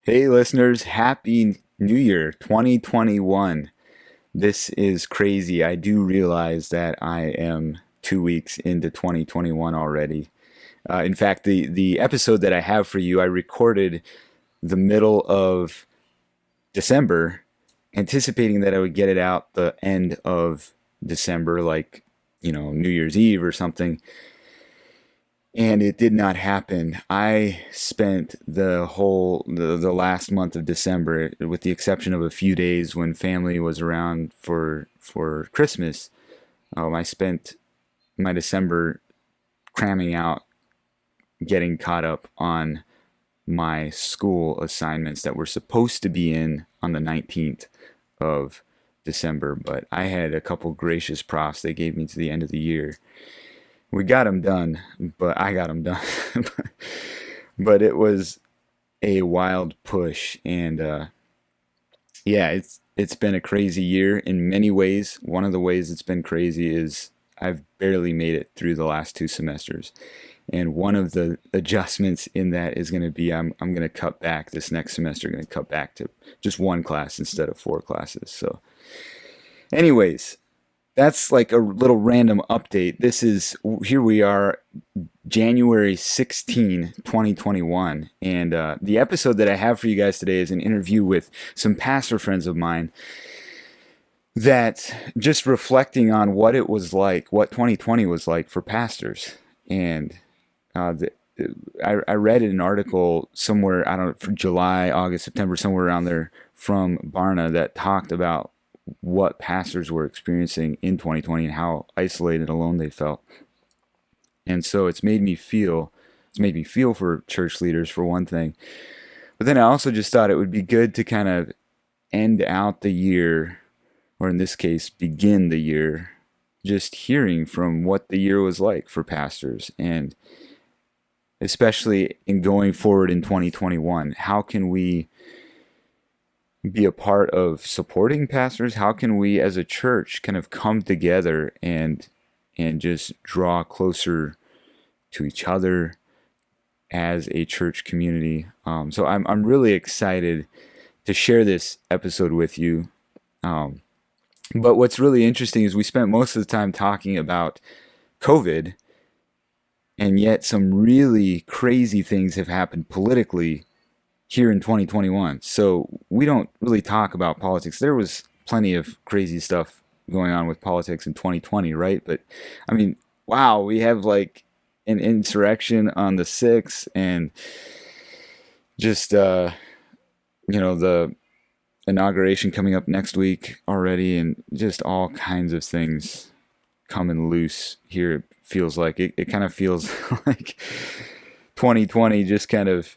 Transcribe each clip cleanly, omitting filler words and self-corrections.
Hey, listeners, Happy New Year 2021. This is crazy. I do realize that I am 2 weeks into 2021 already. In fact, the episode that I have for you, I recorded the middle of December, anticipating that I would get it out the end of December, like, New Year's Eve or something. And it did not happen. I spent the last month of December, with the exception of a few days when family was around for Christmas. I spent my December cramming out, getting caught up on my school assignments that were supposed to be in on the 19th of December, but I had a couple gracious profs they gave me to the end of the year. We got them done, but I got them done. But it was a wild push, and yeah, it's been a crazy year in many ways. One of the ways it's been crazy is I've barely made it through the last two semesters. And one of the adjustments in that is going to be I'm going to cut back this next semester, going to cut back to just one class instead of four classes. So, anyways, that's like a little random update. Here we are, January 16, 2021. And the episode that I have for you guys today is an interview with some pastor friends of mine that just reflecting on what it was like, what 2020 was like for pastors. And uh, the, I read an article somewhere, I don't know, for July, August, September, somewhere around there from Barna that talked about what pastors were experiencing in 2020 and how isolated and alone they felt. And so it's made me feel for church leaders for one thing. But then I also just thought it would be good to kind of end out the year, or in this case, begin the year, just hearing from what the year was like for pastors. And especially in going forward in 2021, how can we be a part of supporting pastors? How can we as a church kind of come together and just draw closer to each other as a church community? So I'm really excited to share this episode with you. But what's really interesting is we spent most of the time talking about COVID, and yet some really crazy things have happened politically here in 2021. So we don't really talk about politics. There was plenty of crazy stuff going on with politics in 2020, right? But I mean, wow, we have like an insurrection on the 6th, and just the inauguration coming up next week already, and just all kinds of things coming loose here. It feels like it kind of feels like 2020 just kind of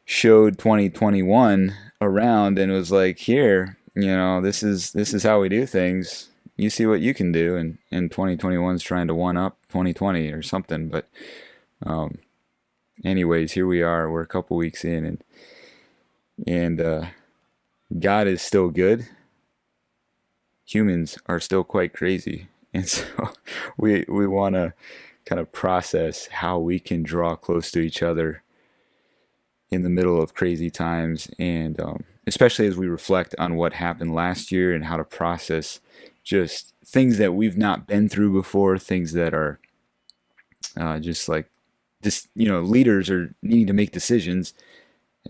showed 2021 around and was like, here, this is how we do things. You see what you can do, and 2021's trying to one up 2020 or something. But anyways, here we are. We're a couple weeks in, and God is still good. Humans are still quite crazy, and so we want to kind of process how we can draw close to each other in the middle of crazy times, and especially as we reflect on what happened last year and how to process just things that we've not been through before, things that are just like this, leaders are needing to make decisions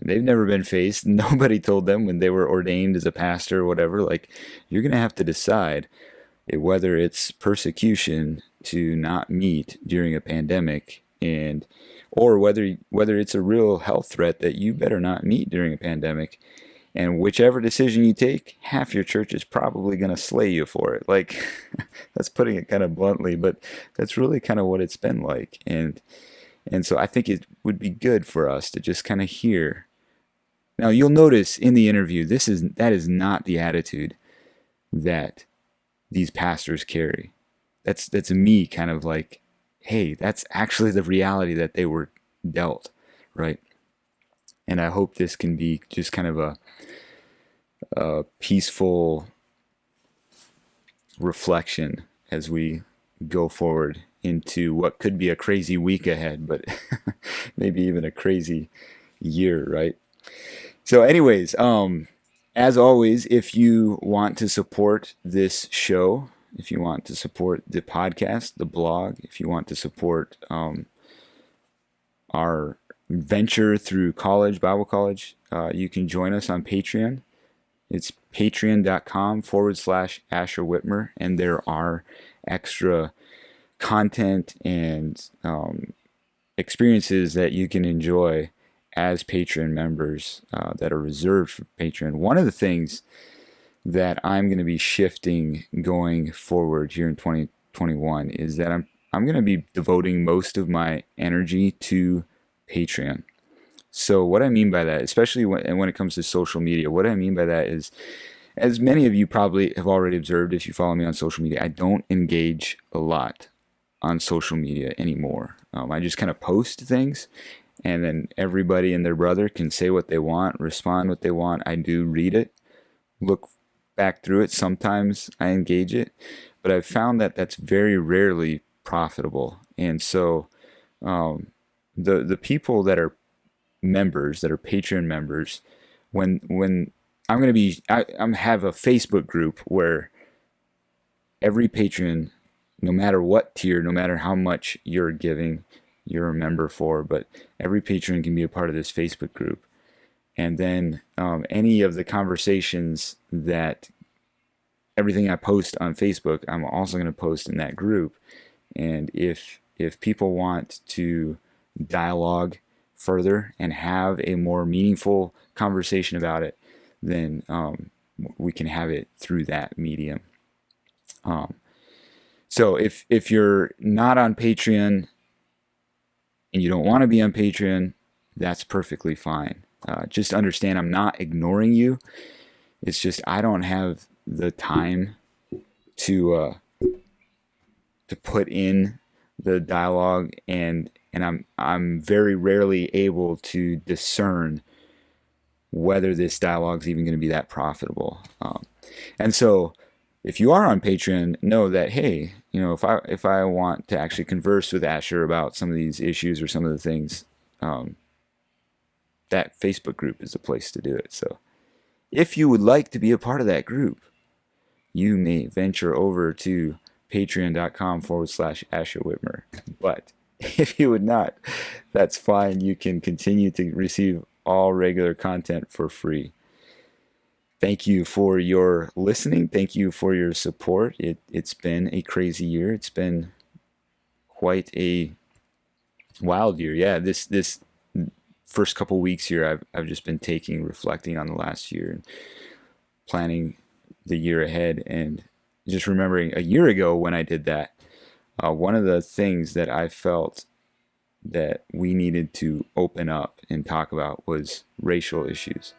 they've never been faced. Nobody told them when they were ordained as a pastor or whatever, like, you're going to have to decide whether it's persecution to not meet during a pandemic, and or whether it's a real health threat that you better not meet during a pandemic. And whichever decision you take, half your church is probably going to slay you for it. Like, that's putting it kind of bluntly, but that's really kind of what it's been like. And so I think it would be good for us to just kind of hear. Now, you'll notice in the interview, that is not the attitude that these pastors carry. That's me kind of like, hey, that's actually the reality that they were dealt, right? And I hope this can be just kind of a peaceful reflection as we go forward into what could be a crazy week ahead, but maybe even a crazy year, right? So, anyways, as always, if you want to support this show, if you want to support the podcast, the blog, if you want to support our venture through college, Bible college, you can join us on Patreon. It's patreon.com/Asher Whitmer, and there are extra content and experiences that you can enjoy as Patreon members that are reserved for Patreon. One of the things that I'm going to be shifting going forward here in 2021 is that I'm going to be devoting most of my energy to Patreon. So what I mean by that, especially when it comes to social media, what I mean by that is, as many of you probably have already observed if you follow me on social media, I don't engage a lot on social media anymore. I just kind of post things, and then everybody and their brother can say what they want, respond what they want. I do read it, look back through it. Sometimes I engage it, but I've found that that's very rarely profitable. And so the people that are members, that are Patreon members, when I'm going to be, I'm have a Facebook group where every patron, no matter what tier, no matter how much you're giving, you're a member for, but every patron can be a part of this Facebook group. And then any of the conversations that everything I post on Facebook, I'm also going to post in that group. And if people want to dialogue further and have a more meaningful conversation about it, then we can have it through that medium. So if you're not on Patreon and you don't want to be on Patreon, that's perfectly fine. Just understand I'm not ignoring you. It's just I don't have the time to put in the dialogue, and I'm very rarely able to discern whether this dialogue is even going to be that profitable. And so if you are on Patreon, know that, hey, you know, if I want to actually converse with Asher about some of these issues or some of the things, that Facebook group is the place to do it. So if you would like to be a part of that group, you may venture over to patreon.com/Asher Whitmer. But if you would not, that's fine. You can continue to receive all regular content for free. Thank you for your listening. Thank you for your support. It's been a crazy year. It's been quite a wild year. Yeah, this first couple weeks here, I've just been reflecting on the last year and planning the year ahead, and just remembering a year ago when I did that. One of the things that I felt that we needed to open up and talk about was racial issues.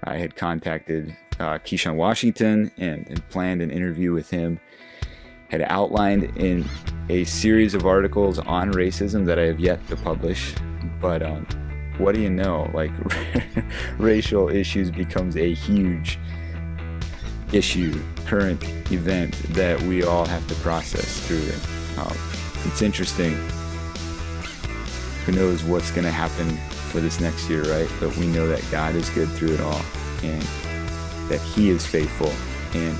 I had contacted Keyshawn Washington and planned an interview with him, had outlined in a series of articles on racism that I have yet to publish. But what do you know? Like, racial issues becomes a huge issue, current event that we all have to process through. It's interesting. Who knows what's going to happen for this next year, right? But we know that God is good through it all, and that He is faithful. And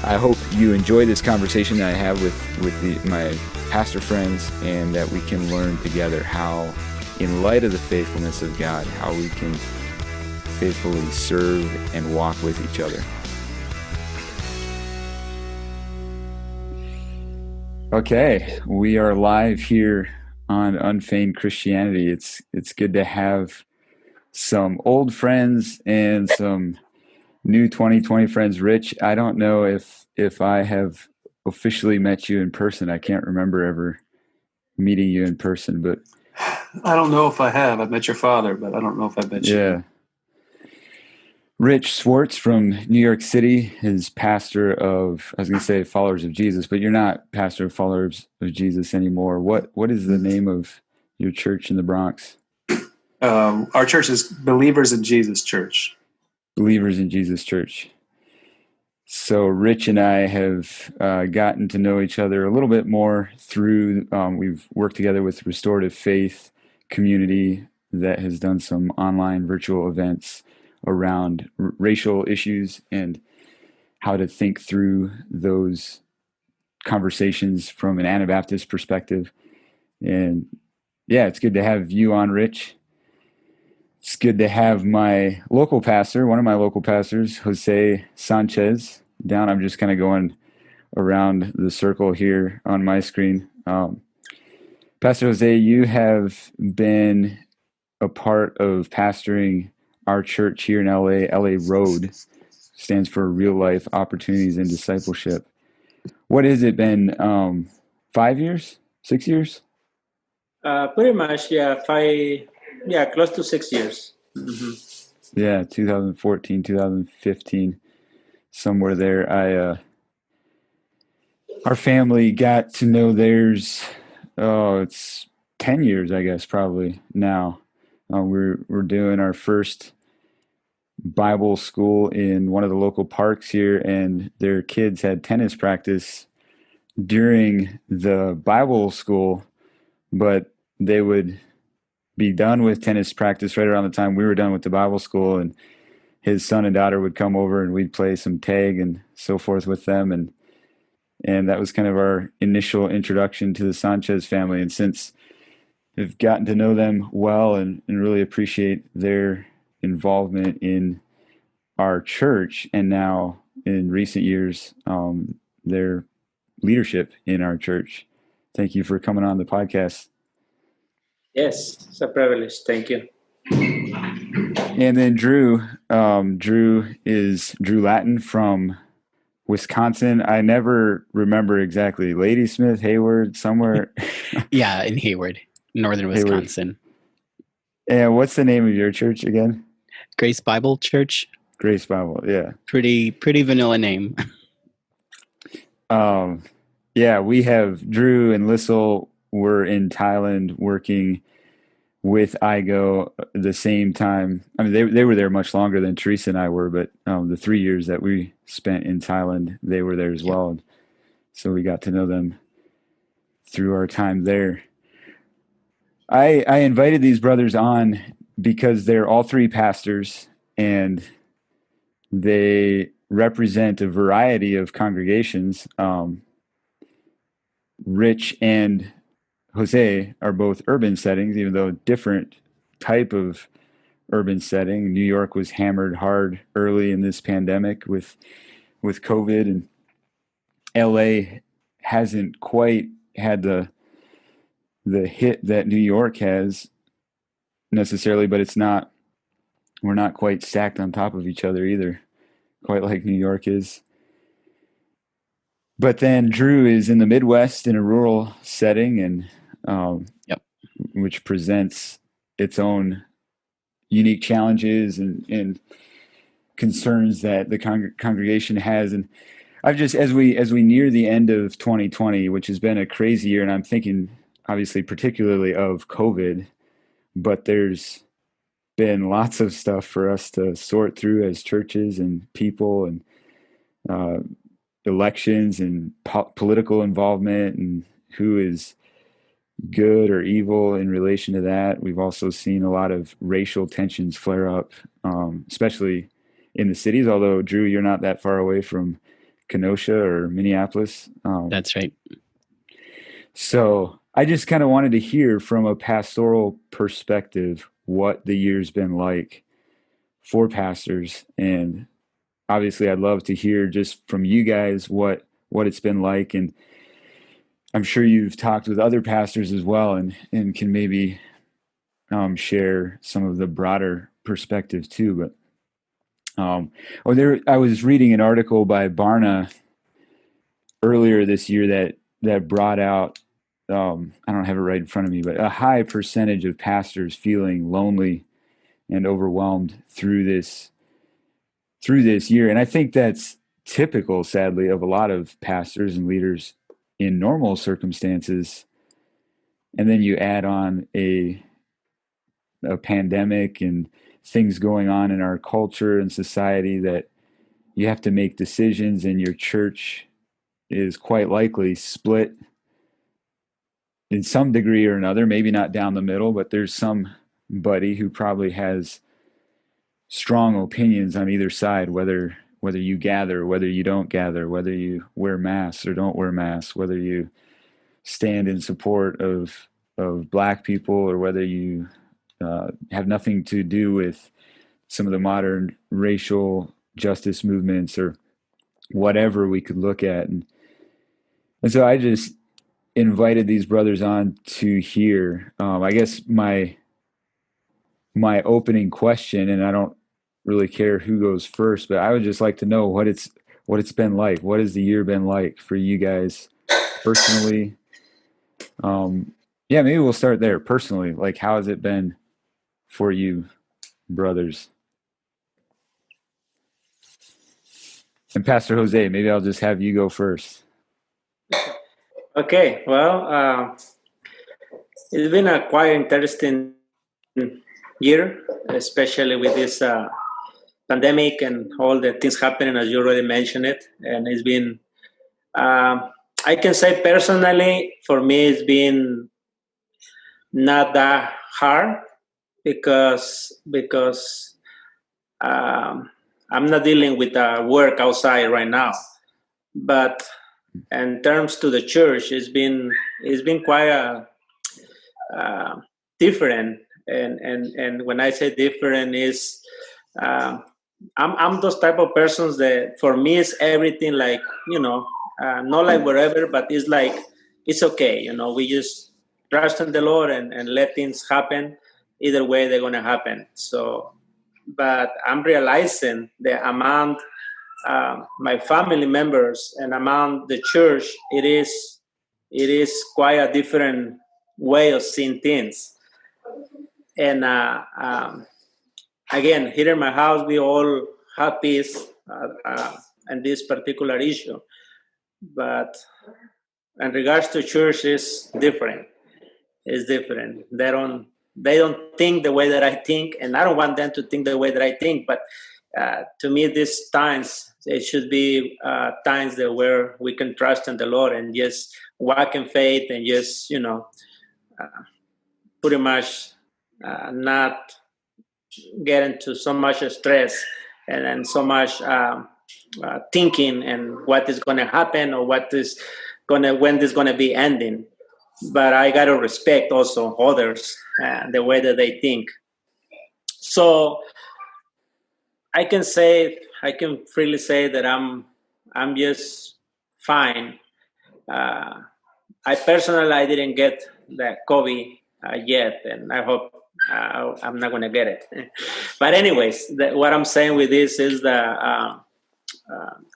I hope you enjoy this conversation that I have with my pastor friends, and that we can learn together how, in light of the faithfulness of God, how we can faithfully serve and walk with each other. Okay, we are live here on Unfeigned Christianity. It's good to have some old friends and some new 2020 friends. Rich, I don't know if I have officially met you in person. I can't remember ever meeting you in person, but I don't know if I have. I've met your father, but I don't know if I've met you. yeah. Rich Schwartz from New York City is pastor of, I was going to say followers of Jesus, but you're not pastor of followers of Jesus anymore. What is the name of your church in the Bronx? Our church is Believers in Jesus Church. Believers in Jesus Church. So Rich and I have gotten to know each other a little bit more through, we've worked together with Restorative Faith Community that has done some online virtual events around racial issues and how to think through those conversations from an Anabaptist perspective. And yeah, it's good to have you on, Rich. It's good to have my local pastor, one of my local pastors, Jose Sanchez, down. I'm just kind of going around the circle here on my screen. Pastor Jose, you have been a part of pastoring our church here in LA. LA Road stands for Real Life Opportunities and Discipleship. What has it been? 5 years? 6 years? Pretty much, yeah, close to 6 years. Mm-hmm. Yeah, 2014, 2015, somewhere there. Our family got to know theirs. Oh, it's 10 years, I guess, probably now. We're doing our first Bible school in one of the local parks here, and their kids had tennis practice during the Bible school, but they would be done with tennis practice right around the time we were done with the Bible school, and his son and daughter would come over and we'd play some tag and so forth with them, and that was kind of our initial introduction to the Sanchez family. And since we've gotten to know them well and really appreciate their involvement in our church, and now in recent years, their leadership in our church. Thank you for coming on the podcast. Yes, it's a privilege. Thank you. And then Drew is Drew Lattin from Wisconsin. I never remember exactly. Ladysmith, Hayward, somewhere. Yeah, in Hayward, northern Wisconsin. And what's the name of your church again? Grace Bible Church. Grace Bible, yeah. Pretty vanilla name. Yeah, we have Drew and Lissel were in Thailand working with IGO the same time. I mean, they were there much longer than Teresa and I were, but the 3 years that we spent in Thailand, they were there as well. And so we got to know them through our time there. I invited these brothers on because they're all three pastors, and they represent a variety of congregations. Rich and Jose are both urban settings, even though different type of urban setting. New York was hammered hard early in this pandemic with COVID, and LA hasn't quite had the hit that New York has necessarily, but we're not quite stacked on top of each other either, quite like New York is. But then Drew is in the Midwest in a rural setting, and which presents its own unique challenges and concerns that the congregation has. And I've just, as we near the end of 2020, which has been a crazy year, and I'm thinking obviously particularly of COVID, but there's been lots of stuff for us to sort through as churches and people, and elections and political involvement, and who is good or evil in relation to that. We've also seen a lot of racial tensions flare up, especially in the cities, although Drew, you're not that far away from Kenosha or Minneapolis. That's right. So I just kind of wanted to hear from a pastoral perspective what the year's been like for pastors. And obviously I'd love to hear just from you guys what it's been like. And I'm sure you've talked with other pastors as well, and can maybe share some of the broader perspective too. But I was reading an article by Barna earlier this year that brought out, I don't have it right in front of me, but a high percentage of pastors feeling lonely and overwhelmed through this year. And I think that's typical, sadly, of a lot of pastors and leaders in normal circumstances. And then you add on a pandemic and things going on in our culture and society that you have to make decisions, and your church is quite likely split in some degree or another, maybe not down the middle, but there's some buddy who probably has strong opinions on either side, whether you gather, whether you don't gather, whether you wear masks or don't wear masks, whether you stand in support of black people, or whether you have nothing to do with some of the modern racial justice movements, or whatever we could look at. And so I just invited these brothers on to hear. I guess my opening question, and I don't really care who goes first, but I would just like to know what it's been like. What has the year been like for you guys personally? Yeah, maybe we'll start there. Personally, like, how has it been for you, brothers? And Pastor Jose, maybe I'll just have you go first. Okay, well, it's been a quite interesting year, especially with this pandemic and all the things happening, as you already mentioned it. And it's been, I can say personally, for me, it's been not that hard because I'm not dealing with work outside right now. But in terms to the church, it's been quite different. And when I say different, is I'm those type of persons that for me is everything like, not like wherever, but it's like it's okay. We just trust in the Lord and let things happen. Either way, they're gonna happen. So, but I'm realizing the amount my family members and among the church, it is quite a different way of seeing things. And again, here in my house, we all have peace in this particular issue. But in regards to church, it's different. It's different. They don't think the way that I think, and I don't want them to think the way that I think. But to me, these times, it should be times that where we can trust in the Lord and just walk in faith and just, pretty much not get into so much stress and so much thinking and what is going to happen or when this is going to be ending. But I got to respect also others, the way that they think. So I can freely say that I'm just fine. I personally didn't get the COVID yet, and I hope I'm not going to get it. But anyways, what I'm saying with this is that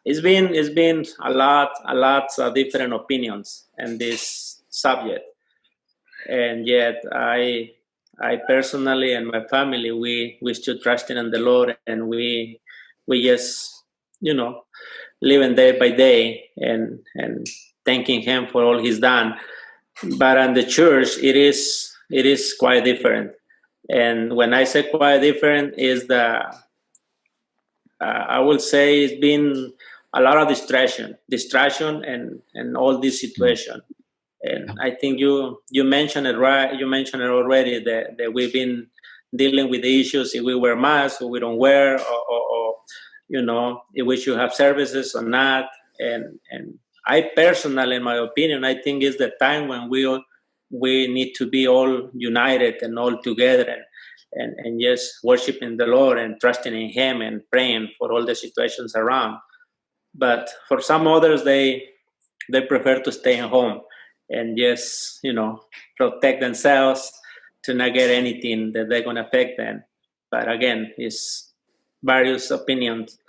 it's been a lot of different opinions in this subject, and yet I personally and my family, we still trusting in the Lord, and we just, living day by day and thanking Him for all He's done. But in the church, it is quite different. And when I say quite different, is I will say it's been a lot of distraction and all this situation. And I think you mentioned it right. You mentioned it already that we've been dealing with the issues if we wear masks or we don't wear, or if we should have services or not. And I personally, in my opinion, I think it's the time when we need to be all united and all together and just worshiping the Lord and trusting in Him and praying for all the situations around. But for some others, they prefer to stay at home and just, protect themselves to not get anything that they're going to affect them. But again, it's various opinions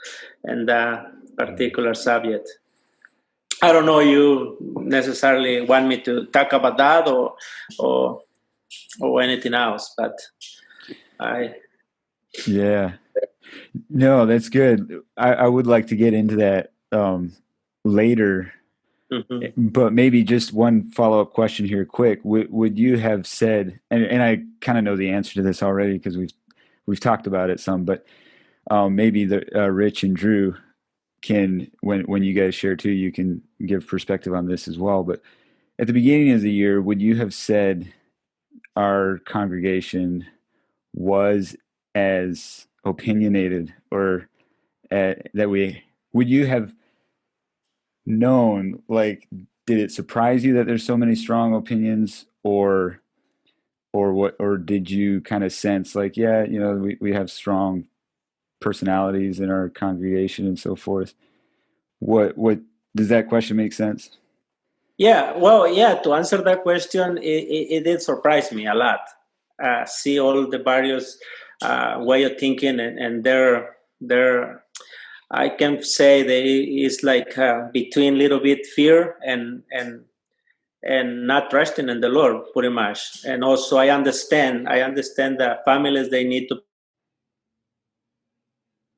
in that particular subject. I don't know you necessarily want me to talk about that or anything else, but Yeah. No, that's good. I would like to get into that later. Mm-hmm. But maybe just one follow-up question here quick. Would you have said, and I kind of know the answer to this already because we've talked about it some, but maybe Rich and Drew can, when you guys share too, you can give perspective on this as well. But at the beginning of the year, would you have said our congregation was as opinionated, or would you have known, like, did it surprise you that there's so many strong opinions, or did you kind of sense like, yeah, we have strong personalities in our congregation and so forth? What does that question make sense? Yeah, well, yeah, to answer that question, it did surprise me a lot. See all the various way of thinking, and their I can say that it's like between little bit fear and not trusting in the Lord, pretty much. And also, I understand that families, they need to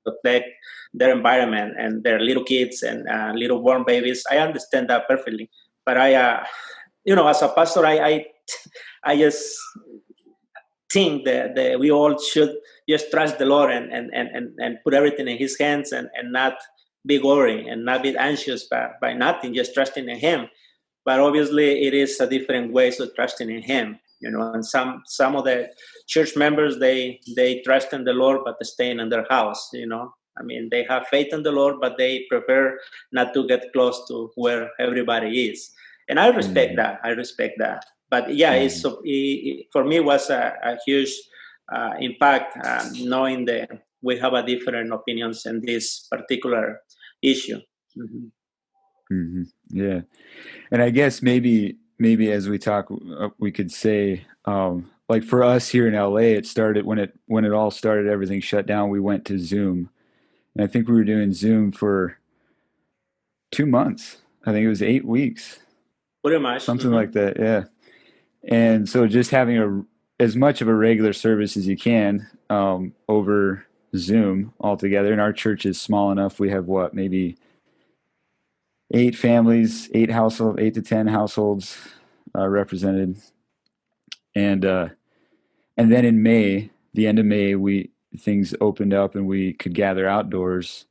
protect their environment and their little kids and little born babies. I understand that perfectly. But as a pastor, I just think that we all should just trust the Lord and put everything in His hands, and not be worried and not be anxious by nothing, just trusting in Him. But obviously, it is a different ways of trusting in Him. And some of the church members, they trust in the Lord, but they staying in their house. I mean, they have faith in the Lord, but they prefer not to get close to where everybody is. And I respect that. But yeah, for me, was a huge impact, knowing that we have a different opinions in this particular issue. Yeah. And I guess maybe as we talk, we could say, like for us here in LA, it started when it all started, everything shut down. We went to Zoom, and I think we were doing Zoom for 2 months. I think it was 8 weeks, Pretty much. something like that. Yeah. And so just having as much of a regular service as you can over Zoom altogether. And our church is small enough. We have maybe 8 families, 8 to 10 households represented. And then in May, the end of May, things opened up and we could gather outdoors.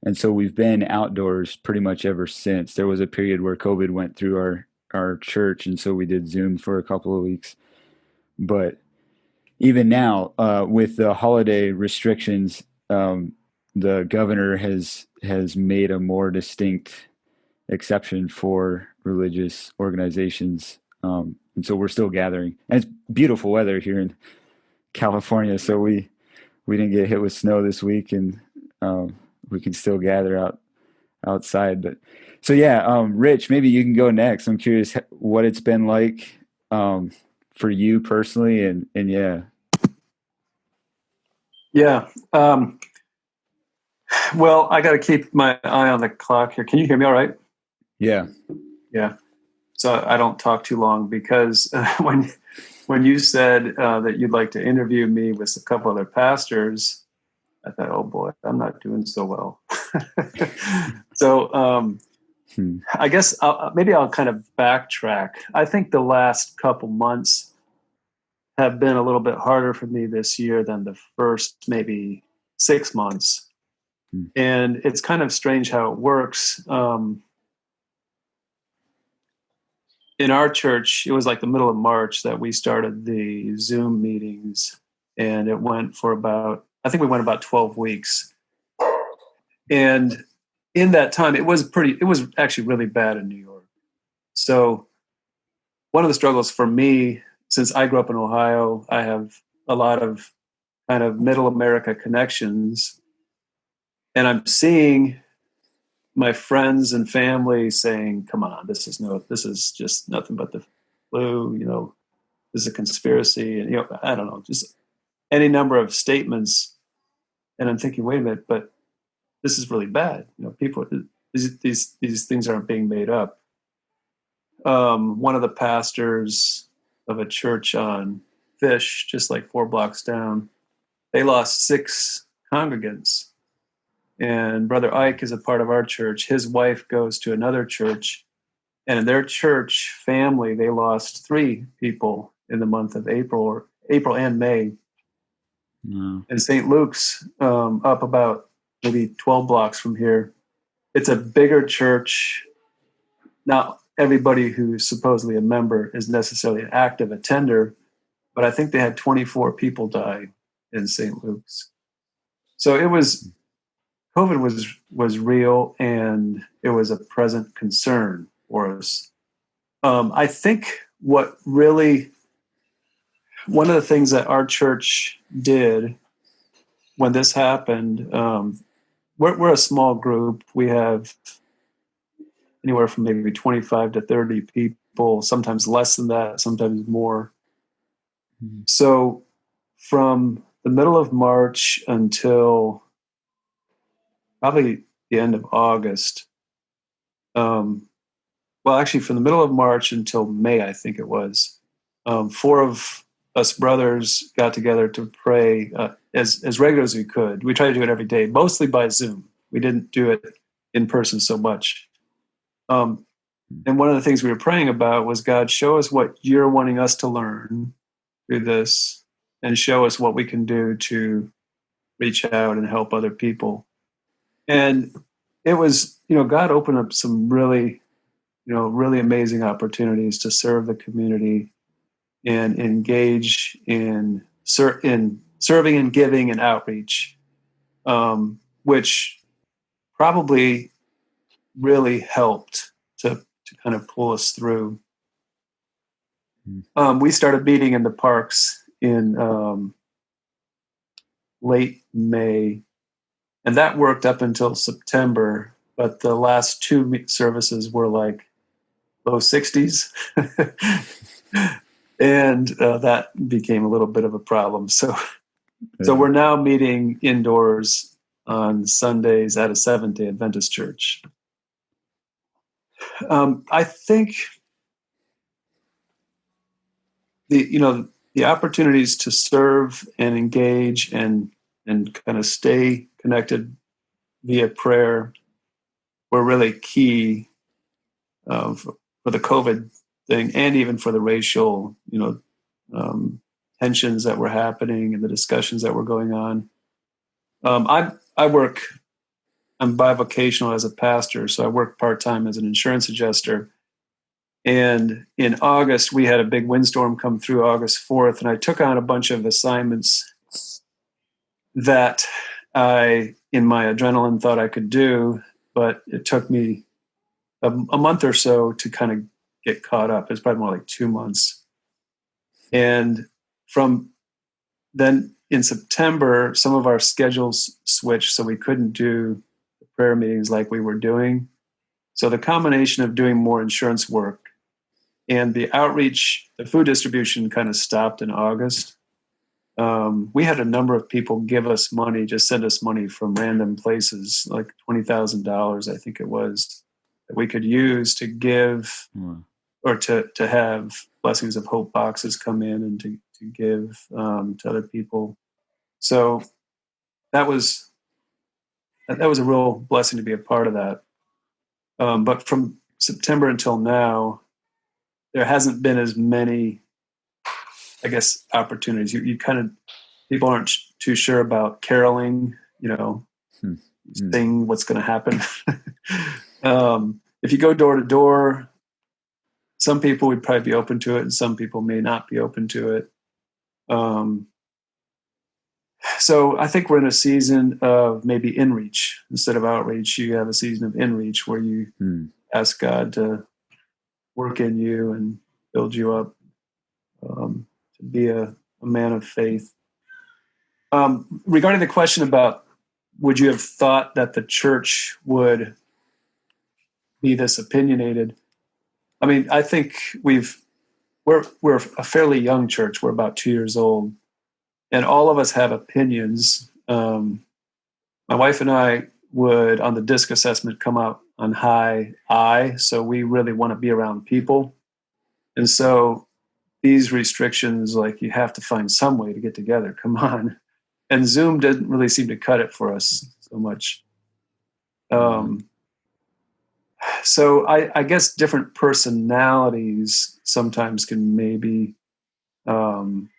And so we've been outdoors pretty much ever since. There was a period where COVID went through our church, and so we did Zoom for a couple of weeks. But even now, with the holiday restrictions, the governor has made a more distinct exception for religious organizations, and so we're still gathering. And it's beautiful weather here in California, so we didn't get hit with snow this week, and we can still gather outside. But so yeah, Rich, maybe you can go next. I'm curious what it's been like for you personally, and yeah. Yeah. Well, I got to keep my eye on the clock here. Can you hear me all right? Yeah. Yeah. So I don't talk too long, because when you said that you'd like to interview me with a couple other pastors, I thought, oh boy, I'm not doing so well. So I guess maybe I'll kind of backtrack. I think the last couple months have been a little bit harder for me this year than the first maybe 6 months. And it's kind of strange how it works. In our church, it was like the middle of March that we started the Zoom meetings, and it went for I think we went about 12 weeks. And in that time, it was actually really bad in New York. So one of the struggles for me, since I grew up in Ohio, I have a lot of kind of middle America connections, and I'm seeing my friends and family saying, come on, this is just nothing but the flu, this is a conspiracy. And, I don't know, just any number of statements. And I'm thinking, wait a minute, but this is really bad. People, these things aren't being made up. One of the pastors of a church on Fish, just like 4 blocks down, they lost 6 congregants. And Brother Ike is a part of our church. His wife goes to another church, and in their church family, they lost 3 people in the month of April and May. Wow. And St. Luke's, up about maybe 12 blocks from here, it's a bigger church. Not everybody who's supposedly a member is necessarily an active attender, but I think they had 24 people die in St. Luke's. So COVID was real, and it was a present concern for us. I think one of the things that our church did when this happened, we're a small group. We have anywhere from maybe 25 to 30 people, sometimes less than that, sometimes more. Mm-hmm. So from the middle of March until probably the end of August, actually from the middle of March until May, I think it was, 4 of us brothers got together to pray as regular as we could. We tried to do it every day, mostly by Zoom. We didn't do it in person so much. And one of the things we were praying about was, God, show us what you're wanting us to learn through this, and show us what we can do to reach out and help other people. And it was, God opened up some really amazing opportunities to serve the community and engage in serving and giving and outreach, which probably really helped to kind of pull us through. We started meeting in the parks in late May, and that worked up until September, but the last 2 services were like low 60s. And that became a little bit of a problem. So we're now meeting indoors on Sundays at a Seventh-day Adventist church. I think the opportunities to serve and engage and kind of stay connected via prayer were really key for the COVID thing, and even for the racial, tensions that were happening and the discussions that were going on. I'm bivocational as a pastor, so I work part-time as an insurance adjuster. And in August, we had a big windstorm come through, August 4th, and I took on a bunch of assignments that I, in my adrenaline, thought I could do, but it took me a month or so to kind of get caught up. It's probably more like 2 months. And from then in September, some of our schedules switched, so we couldn't do the prayer meetings like we were doing. So the combination of doing more insurance work and the outreach, the food distribution kind of stopped in August. We had a number of people give us money, just send us money from random places, like $20,000, I think it was, that we could use to give or to have Blessings of Hope boxes come in and to give to other people. So that was a real blessing to be a part of that. But from September until now, there hasn't been as many, I guess, opportunities. You kind of, people aren't too sure about caroling, seeing what's going to happen. If you go door to door, some people would probably be open to it, and some people may not be open to it. So I think we're in a season of maybe inreach instead of outreach. You have a season of inreach where you ask God to work in you and build you up to be a man of faith. Regarding the question about would you have thought that the church would be this opinionated? I mean, I think we're a fairly young church. We're about 2 years old, and all of us have opinions. My wife and I would, on the DISC assessment, come out on high I, so we really want to be around people. And so these restrictions, like you have to find some way to get together, come on. And Zoom didn't really seem to cut it for us so much. So I guess different personalities sometimes can maybe, be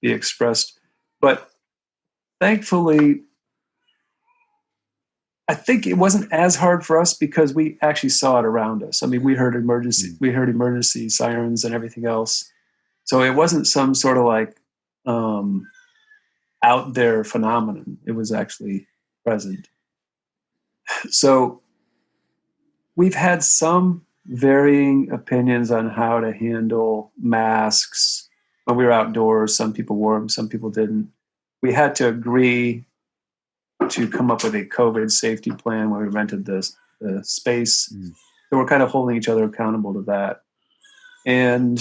expressed. But thankfully, I think it wasn't as hard for us because we actually saw it around us. I mean, we heard emergency sirens and everything else. So it wasn't some sort of like out there phenomenon. It was actually present. So we've had some varying opinions on how to handle masks. When we were outdoors, some people wore them, some people didn't. We had to agree to come up with a COVID safety plan when we rented the space. So we're kind of holding each other accountable to that. And,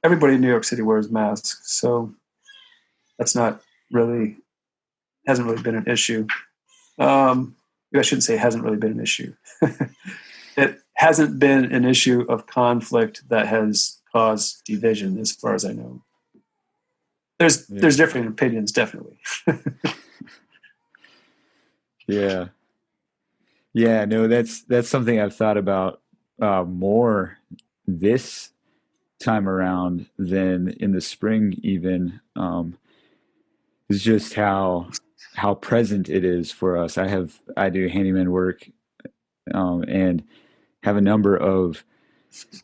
everybody in New York City wears masks. So that's hasn't really been an issue. I shouldn't say hasn't really been an issue. It hasn't been an issue of conflict that has caused division, as far as I know. There's different opinions, definitely. Yeah. Yeah, no, that's something I've thought about more this time around than in the spring even. Is just how present it is for us. I do handyman work and have a number of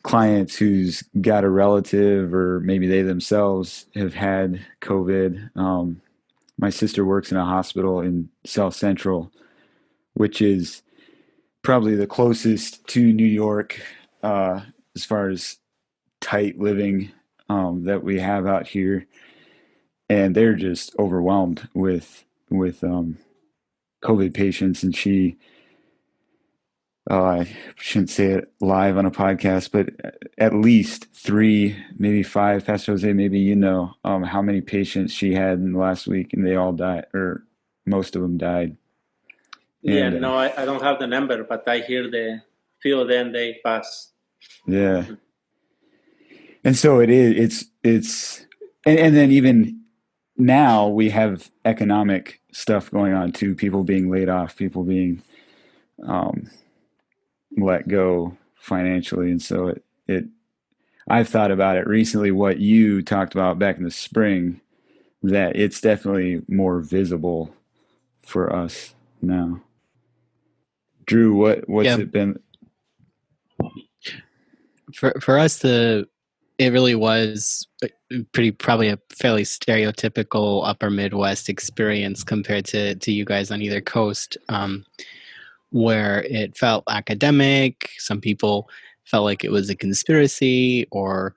clients who's got a relative or maybe they themselves have had COVID. My sister works in a hospital in South Central, which is probably the closest to New York as far as tight living that we have out here. And they're just overwhelmed with COVID patients. And I shouldn't say it live on a podcast, but at least 3, maybe 5, Pastor Jose, maybe how many patients she had in the last week, and they all died, or most of them died. And, no, I don't have the number, but I hear the few of them, they pass. Yeah. And so it's and then even now we have economic stuff going on too, people being laid off, people being let go financially. And so I've thought about it recently, what you talked about back in the spring, that it's definitely more visible for us now. Drew, what's it been? For us, it really was probably a fairly stereotypical upper Midwest experience compared to you guys on either coast, where it felt academic. Some people felt like it was a conspiracy or,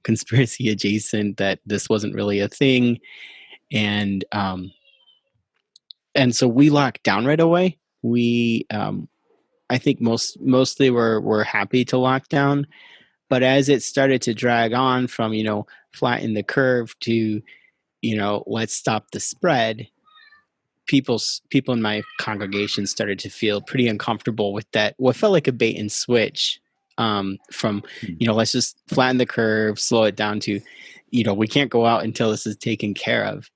conspiracy adjacent, that this wasn't really a thing. And so we locked down right away. We, I think mostly were happy to lock down. But as it started to drag on from, flatten the curve to, let's stop the spread, people in my congregation started to feel pretty uncomfortable with that, what felt like a bait and switch, from, let's just flatten the curve, slow it down, to, we can't go out until this is taken care of.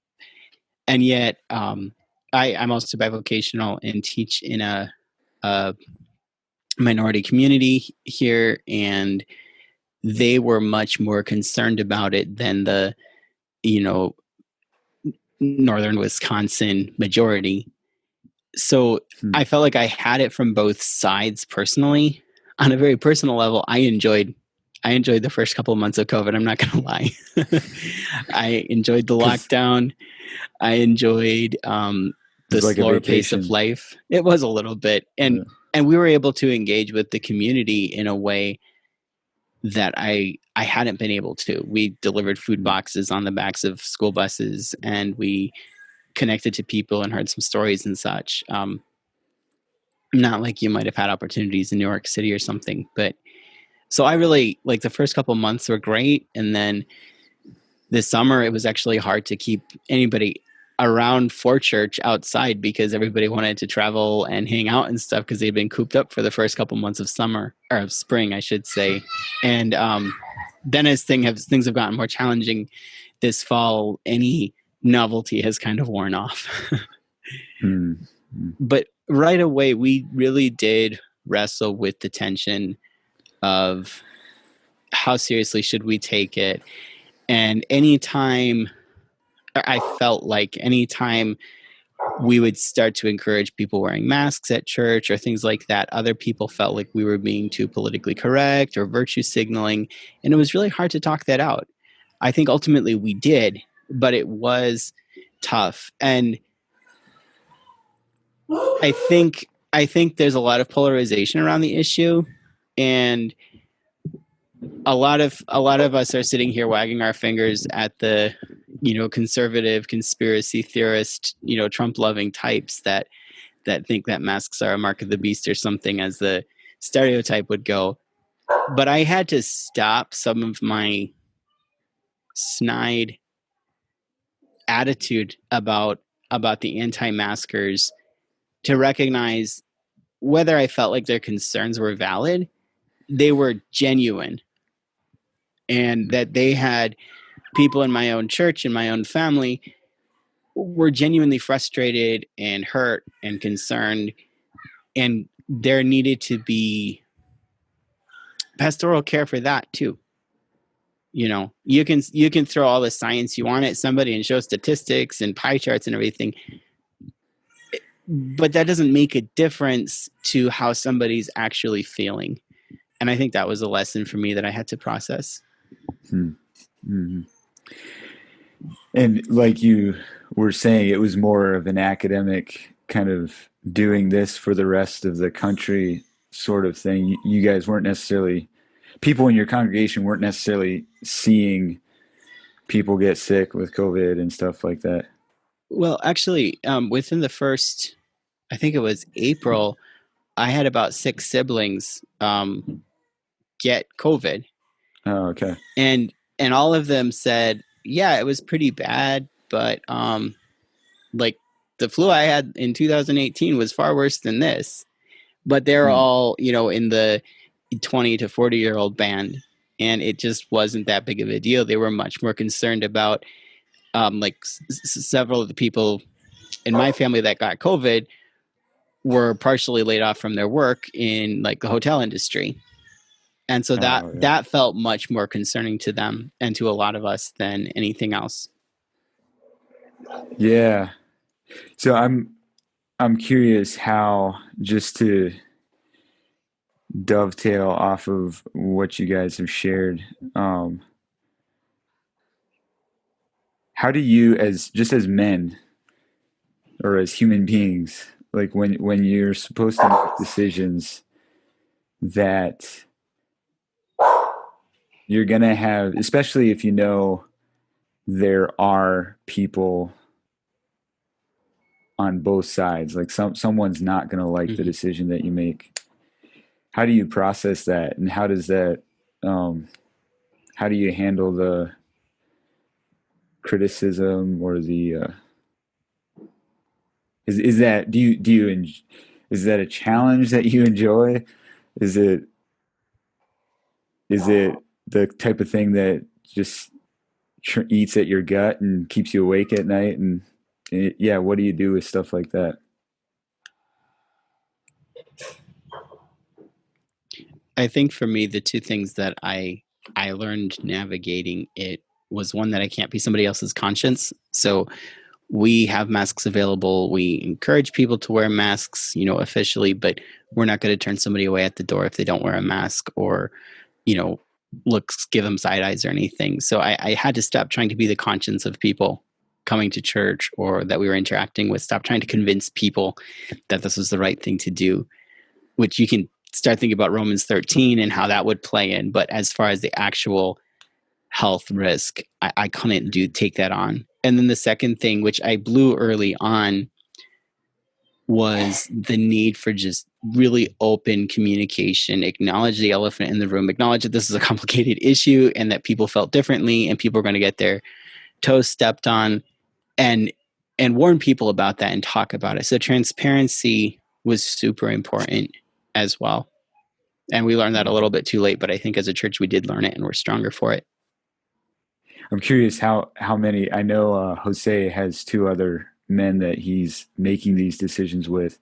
And yet I'm also bivocational and teach in a minority community here, and they were much more concerned about it than the, northern Wisconsin majority. So I felt like I had it from both sides personally. On a very personal level, I enjoyed the first couple of months of COVID. I'm not going to lie. I enjoyed the lockdown. I enjoyed the slower pace of life. It was a little bit. And we were able to engage with the community in a way that I hadn't been able to. We delivered food boxes on the backs of school buses, and we connected to people and heard some stories and such. Not like you might have had opportunities in New York City or something, but so I really, like, the first couple months were great. And then this summer, it was actually hard to keep anybody around for church outside, because everybody wanted to travel and hang out and stuff, because they'd been cooped up for the first couple months of summer, or of spring, I should say. And then as things have gotten more challenging this fall, any novelty has kind of worn off. But right away, we really did wrestle with the tension of how seriously should we take it. And anytime we would start to encourage people wearing masks at church or things like that, other people felt like we were being too politically correct or virtue signaling. And it was really hard to talk that out. I think ultimately we did, but it was tough. And I think there's a lot of polarization around the issue, and a lot of us are sitting here wagging our fingers at the, conservative conspiracy theorist, Trump loving types that think that masks are a mark of the beast or something, as the stereotype would go. But I had to stop some of my snide attitude about the anti-maskers to recognize whether I felt like their concerns were valid, they were genuine, and that they had people in my own church and my own family were genuinely frustrated and hurt and concerned, and there needed to be pastoral care for that too. You can throw all the science you want at somebody and show statistics and pie charts and everything, but that doesn't make a difference to how somebody's actually feeling. And I think that was a lesson for me that I had to process. Mm-hmm. And like you were saying, it was more of an academic kind of doing this for the rest of the country sort of thing. You guys weren't necessarily, people in your congregation weren't necessarily seeing people get sick with COVID and stuff like that. Well, actually, within the first, I think it was April, I had about 6 siblings get COVID. Oh, okay. And all of them said, yeah, it was pretty bad, but like the flu I had in 2018 was far worse than this. But they're all, in the 20 to 40-year-old band, and it just wasn't that big of a deal. They were much more concerned about several of the people in my family that got COVID were partially laid off from their work in like the hotel industry. And so that felt much more concerning to them and to a lot of us than anything else. Yeah. So I'm curious how, just to dovetail off of what you guys have shared, how do you, as men or as human beings, like when you're supposed to make decisions that you're going to have, especially if there are people on both sides, like someone's not going to like the decision that you make. How do you process that? And how does that, how do you handle the criticism or the, is that, is that a challenge that you enjoy? Is it the type of thing that just eats at your gut and keeps you awake at night? And what do you do with stuff like that? I think for me, the two things that I learned navigating it was, one, that I can't be somebody else's conscience. So we have masks available. We encourage people to wear masks, officially, but we're not going to turn somebody away at the door if they don't wear a mask, or, give them side eyes or anything. So I had to stop trying to be the conscience of people coming to church or that we were interacting with. Stop trying to convince people that this was the right thing to do, which you can start thinking about Romans 13 and how that would play in. But as far as the actual health risk, I couldn't take that on. And then the second thing, which I blew early on, was the need for just really open communication, acknowledge the elephant in the room, acknowledge that this is a complicated issue and that people felt differently and people are going to get their toes stepped on, and warn people about that and talk about it. So transparency was super important as well. And we learned that a little bit too late, but I think as a church we did learn it and we're stronger for it. I'm curious how many, I know Jose has 2 other men that he's making these decisions with.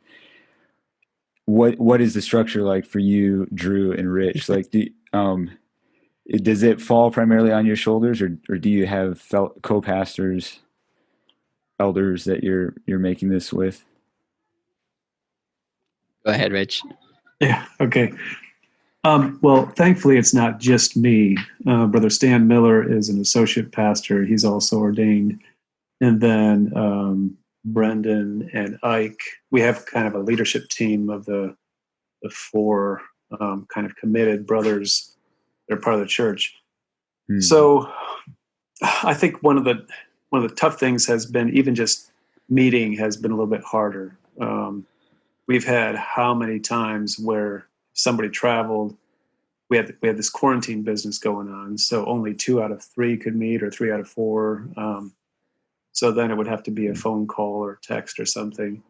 What is the structure like for you, Drew and Rich? Like, does it fall primarily on your shoulders, or do you have co-pastors, elders that you're making this with? Go ahead, Rich. Yeah. Okay. Well, thankfully, it's not just me. Brother Stan Miller is an associate pastor. He's also ordained. And then Brendan and Ike, we have kind of a leadership team of the four kind of committed brothers that are part of the church. So I think one of the tough things has been even just meeting has been a little bit harder. We've had how many times where somebody traveled, we had this quarantine business going on, so only 2 out of 3 could meet, or 3 out of 4. So then it would have to be a phone call or text or something.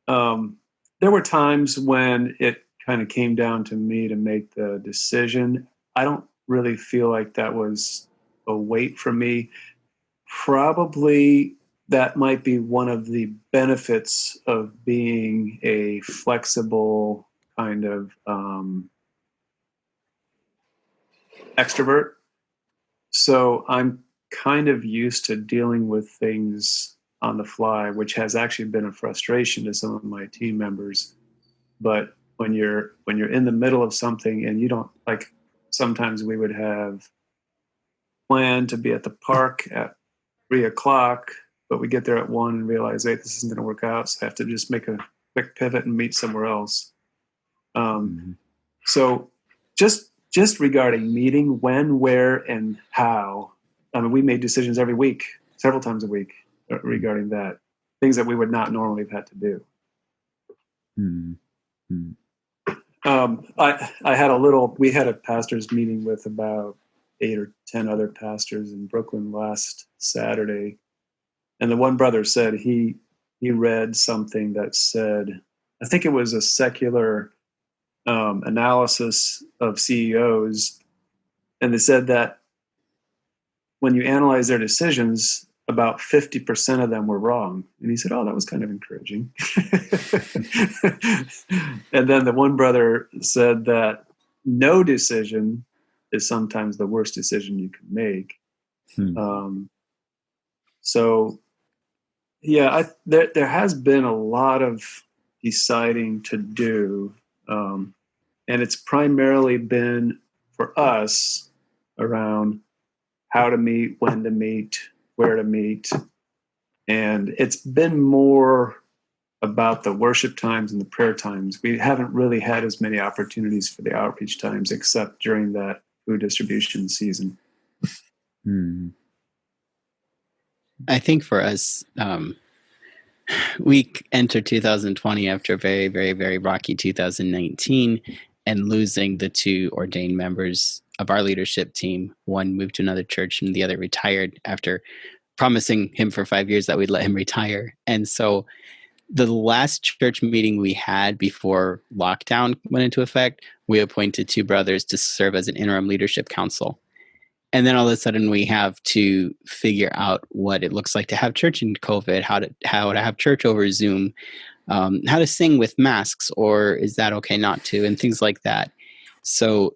There were times when it kind of came down to me to make the decision. I don't really feel like that was a weight for me. Probably that might be one of the benefits of being a flexible kind of extrovert. So I'm kind of used to dealing with things on the fly, which has actually been a frustration to some of my team members. But when you're in the middle of something and you don't, like, sometimes we would have planned to be at the park at 3:00, but we get there at 1 and realize, hey, this isn't going to work out, so I have to just make a quick pivot and meet somewhere else. So just regarding meeting, when, where, and how, I mean, we made decisions every week, several times a week, regarding that, things that we would not normally have had to do. We had a pastors meeting with about 8 or 10 other pastors in Brooklyn last Saturday. And the one brother said he read something that said, I think it was a secular analysis of CEOs. And they said that when you analyze their decisions, about 50% of them were wrong. And he said, oh, that was kind of encouraging. And then the one brother said that no decision is sometimes the worst decision you can make. So, yeah, there has been a lot of deciding to do. And it's primarily been, for us, around how to meet, when to meet, where to meet. And it's been more about the worship times and the prayer times. We haven't really had as many opportunities for the outreach times, except during that food distribution season. I think for us, we entered 2020 after a very, very, very rocky 2019, and losing the 2 ordained members of our leadership team. One moved to another church and the other retired after promising him for 5 years that we'd let him retire. And so the last church meeting we had before lockdown went into effect, we appointed 2 brothers to serve as an interim leadership council. And then all of a sudden we have to figure out what it looks like to have church in COVID, how to have church over Zoom, how to sing with masks, or is that okay not to, and things like that. So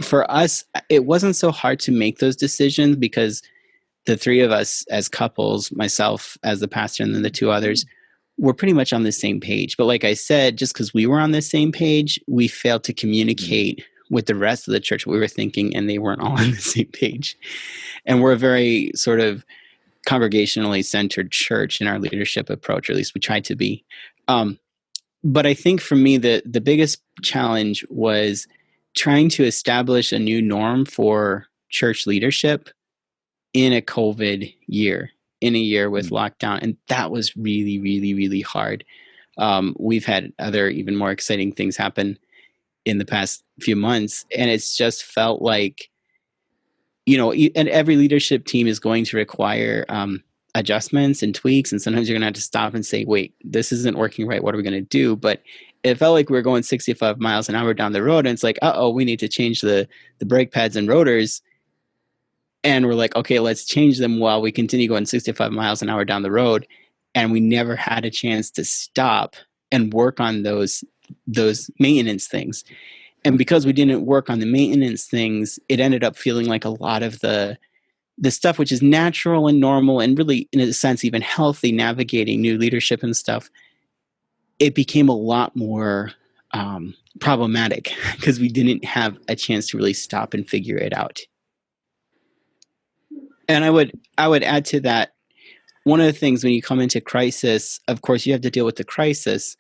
for us, it wasn't so hard to make those decisions because the 3 of us as couples, myself as the pastor and then the 2 others, were pretty much on the same page. But like I said, just because we were on the same page, we failed to communicate with the rest of the church what we were thinking, and they weren't all on the same page. And we're a very sort of congregationally centered church in our leadership approach, or at least we tried to be. But I think for me, the biggest challenge was trying to establish a new norm for church leadership in a COVID year, in a year with lockdown. And that was really, really, really hard. We've had other even more exciting things happen in the past few months. And it's just felt like, and every leadership team is going to require adjustments and tweaks. And sometimes you're going to have to stop and say, wait, this isn't working right. What are we going to do? But it felt like we were going 65 miles an hour down the road. And it's like, we need to change the brake pads and rotors. And we're like, okay, let's change them while we continue going 65 miles an hour down the road. And we never had a chance to stop and work on those maintenance things. And because we didn't work on the maintenance things, it ended up feeling like a lot of the stuff which is natural and normal and really, in a sense, even healthy, navigating new leadership and stuff, it became a lot more problematic because we didn't have a chance to really stop and figure it out. And I would add to that, one of the things when you come into crisis, of course, you have to deal with the crisis,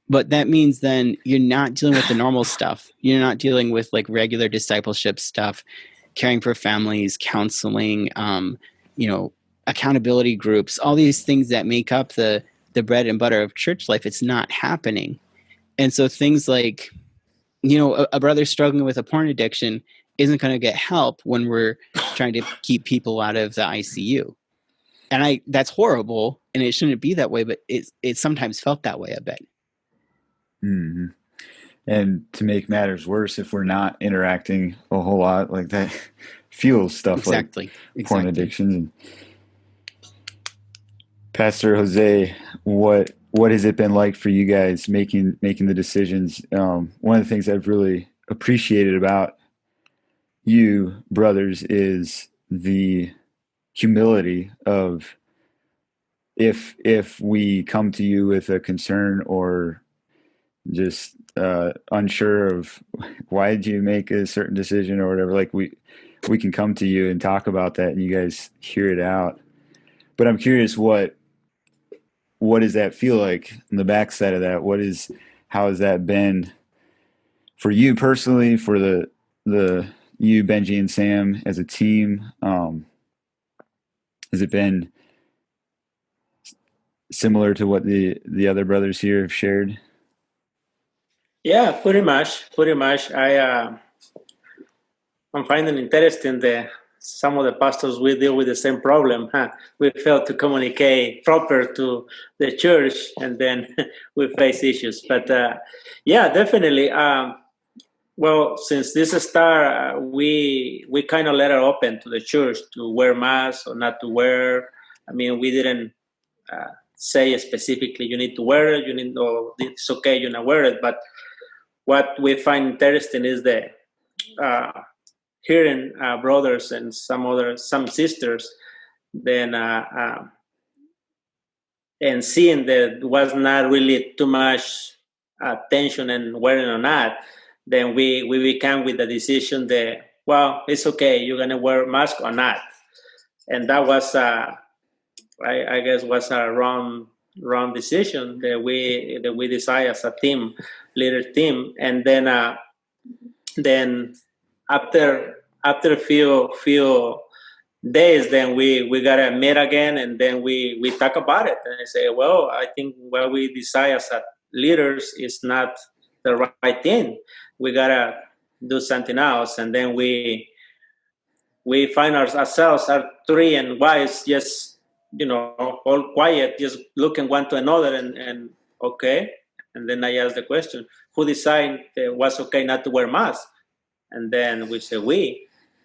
but that means then you're not dealing with the normal stuff. You're not dealing with like regular discipleship stuff, caring for families, counseling, accountability groups, all these things that make up the bread and butter of church life. It's not happening. And so things like, a brother struggling with a porn addiction isn't going to get help when we're trying to keep people out of the ICU. And that's horrible, and it shouldn't be that way, but it sometimes felt that way a bit. Mm-hmm. And to make matters worse, if we're not interacting a whole lot, like that fuels stuff like porn addictions. And Pastor Jose, what has it been like for you guys making the decisions? One of the things I've really appreciated about you brothers is the humility of if we come to you with a concern or just unsure of why did you make a certain decision or whatever, like we can come to you and talk about that and you guys hear it out. But I'm curious, what does that feel like on the backside of that? How has that been for you personally, for the you, Benji, and Sam as a team? Has it been similar to what the other brothers here have shared? Yeah, pretty much. I'm finding interesting that some of the pastors we deal with the same problem. We fail to communicate proper to the church, and then we face issues. But yeah, definitely. Well, since this start, we kind of let it open to the church to wear masks or not to wear. I mean, we didn't say specifically you need to wear it. It's okay, you not wear it. But what we find interesting is that hearing brothers and some sisters, then and seeing that was not really too much tension and wearing or not, then we became with the decision that, well, it's okay, you're gonna wear a mask or not. And that was I guess was a wrong decision that we decided as a leader team. And then after a few days, then we gotta meet again, and then we talk about it. And I say, well, I think what we decide as a leaders is not the right thing. We gotta do something else. And then we find ourselves, our three and wives, just all quiet, just looking one to another, and okay. And then I asked the question, who decided it was okay not to wear masks? And then we say,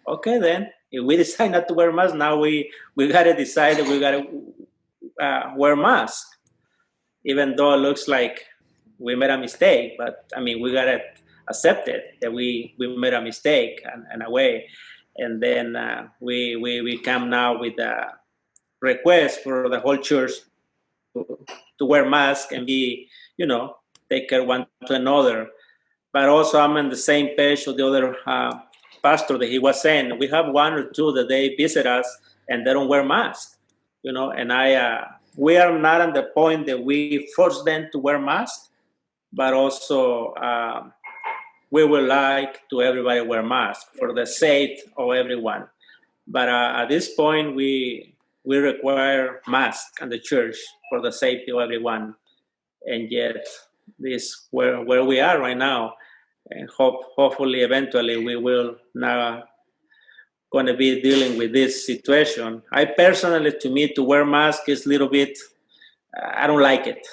okay, then if we decide not to wear masks, now we gotta decide that we gotta wear masks, even though it looks like we made a mistake. But I mean, we gotta accept it that we made a mistake in a way. And then we come now with a request for the whole church to wear masks and be, take care one to another. But also I'm on the same page with the other pastor that he was saying. We have one or two that they visit us and they don't wear masks, and we are not at the point that we force them to wear masks, but also we would like to everybody wear masks for the safety of everyone. But at this point, we require masks in the church for the safety of everyone. And yet, this where we are right now. And hopefully, eventually, we will now going to be dealing with this situation. I personally, to me, to wear mask is a little bit, I don't like it.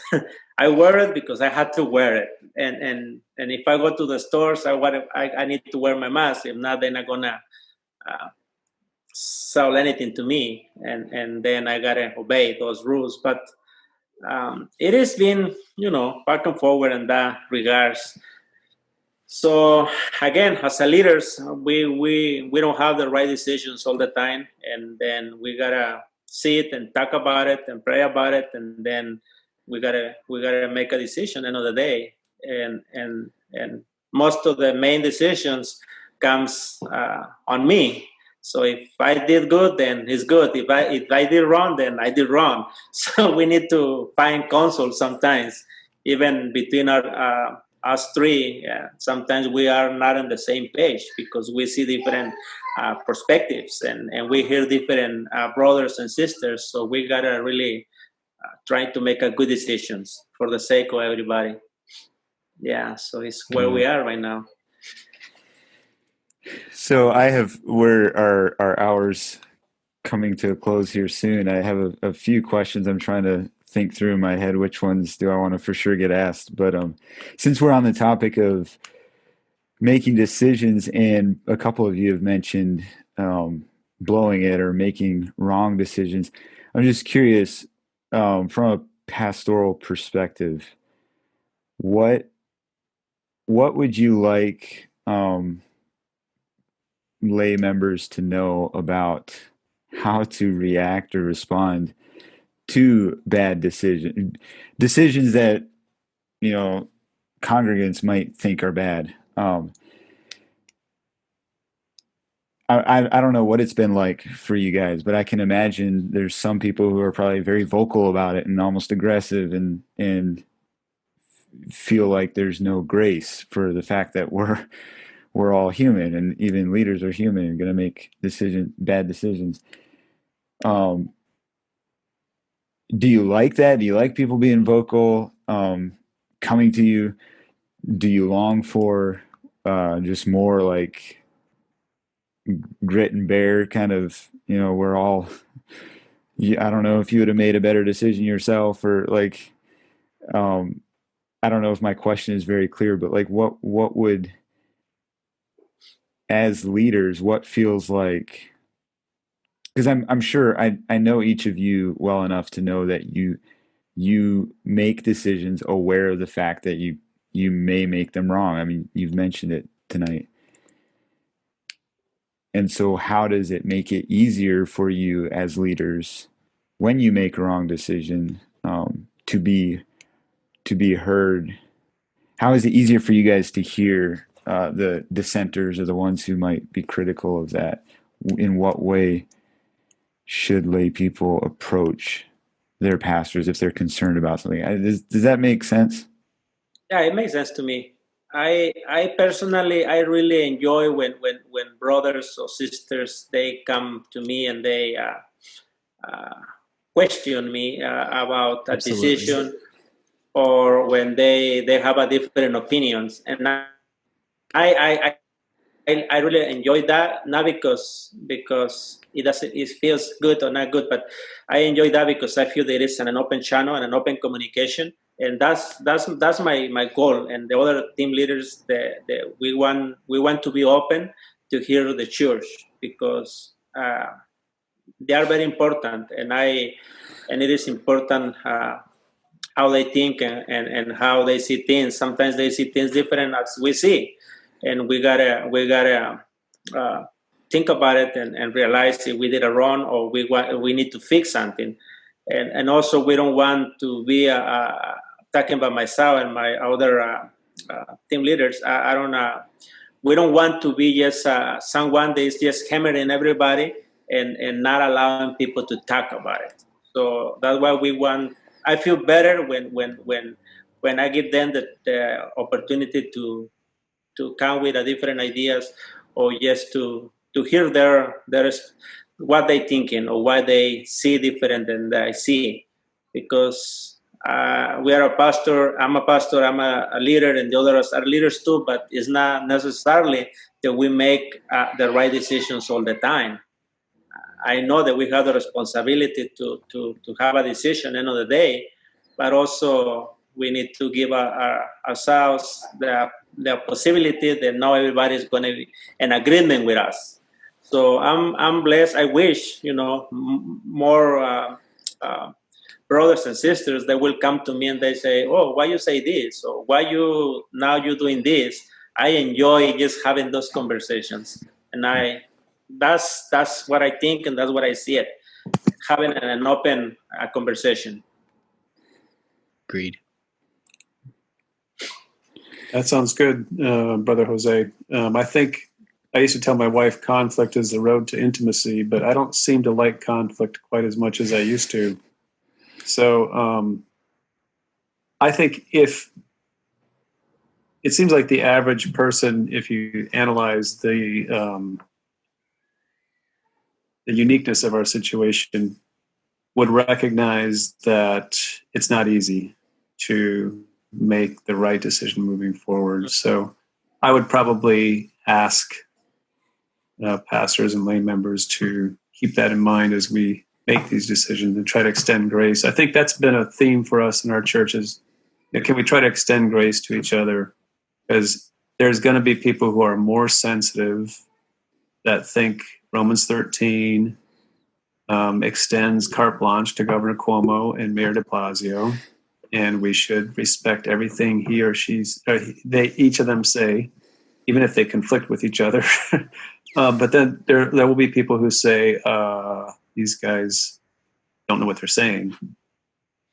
I wear it because I had to wear it. And if I go to the stores, I need to wear my mask. If not, they're not going to sell anything to me. And then I got to obey those rules. But it has been, back and forward in that regards. So again, as a leaders, we don't have the right decisions all the time, and then we gotta sit and talk about it and pray about it, and then we gotta make a decision end of the day. And most of the main decisions comes on me So if I did good, then it's good. If I did wrong, then I did wrong. So we need to find counsel sometimes, even between us three. Sometimes we are not on the same page because we see different perspectives and we hear different brothers and sisters. So we gotta really try to make a good decisions for the sake of everybody. Yeah. So it's where we are right now. So we're our hours coming to a close here soon. I have a few questions I'm trying to think through in my head. Which ones do I want to for sure get asked? But since we're on the topic of making decisions, and a couple of you have mentioned blowing it or making wrong decisions, I'm just curious from a pastoral perspective, what would you like lay members to know about how to react or respond to bad decisions that congregants might think are bad? I don't know what it's been like for you guys, but I can imagine there's some people who are probably very vocal about it and almost aggressive and feel like there's no grace for the fact that we're all human, and even leaders are human and going to make bad decisions. Do you like that? Do you like people being vocal, coming to you? Do you long for just more like grit and bear kind of, we're all, I don't know if you would have made a better decision yourself, or like, I don't know if my question is very clear, but like what would, as leaders, what feels like, because I'm sure I know each of you well enough to know that you make decisions aware of the fact that you may make them wrong. I mean, you've mentioned it tonight. And so how does it make it easier for you as leaders when you make a wrong decision, to be heard? How is it easier for you guys to hear the dissenters or the ones who might be critical of that? In what way should lay people approach their pastors if they're concerned about something? Does that make sense? Yeah, it makes sense to me. I personally, I really enjoy when brothers or sisters, they come to me and they question me about a Absolutely. decision, or when they have a different opinions. And I really enjoy that, not because it feels good or not good, but I enjoy that because I feel there is an open channel and an open communication, and that's my goal. And the other team leaders, we want to be open to hear the church, because they are very important, and it is important how they think and how they see things. Sometimes they see things different as we see, and we gotta think about it and realize if we did it wrong, or we need to fix something. And also, we don't want to be talking about myself and my other team leaders. I don't. We don't want to be just someone that is just hammering everybody and not allowing people to talk about it. So that's why we want. I feel better when I give them the opportunity to come with a different ideas, or just to hear their what they thinking or what they see different than I see, because we are a pastor. I'm a pastor. I'm a leader, and the others are leaders too. But it's not necessarily that we make the right decisions all the time. I know that we have the responsibility to have a decision end of the day, but also we need to give ourselves the possibility that not everybody is going to be in agreement with us. So I'm blessed. I wish more brothers and sisters that will come to me and they say, "Oh, why you say this? Or why you're doing this?" I enjoy just having those conversations, and that's what I think, and that's what I see it, having an open conversation. Agreed. That sounds good, Brother Jose. I think I used to tell my wife conflict is the road to intimacy, but I don't seem to like conflict quite as much as I used to. So I think if it seems like the average person, if you analyze the uniqueness of our situation, would recognize that it's not easy to make the right decision moving forward. So I would probably ask pastors and lay members to keep that in mind as we make these decisions and try to extend grace. I think that's been a theme for us in our churches. Can we try to extend grace to each other? Because there's going to be people who are more sensitive that think Romans 13 extends carte blanche to Governor Cuomo and Mayor de Blasio, and we should respect everything he or each of them say, even if they conflict with each other. But then there will be people who say these guys don't know what they're saying.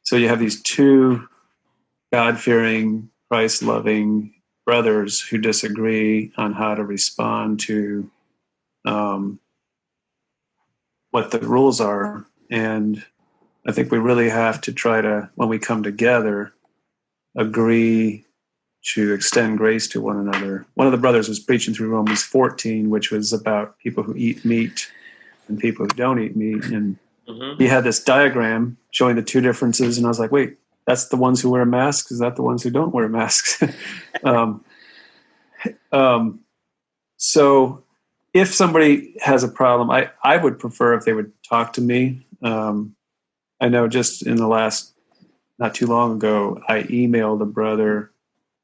So you have these two God-fearing, Christ-loving brothers who disagree on how to respond to what the rules are. And I think we really have to try to, when we come together, agree to extend grace to one another. One of the brothers was preaching through Romans 14, which was about people who eat meat and people who don't eat meat. And he had this diagram showing the two differences. And I was like, wait, that's the ones who wear masks? Is that the ones who don't wear masks? So if somebody has a problem, I would prefer if they would talk to me. I know just in the last, not too long ago, I emailed a brother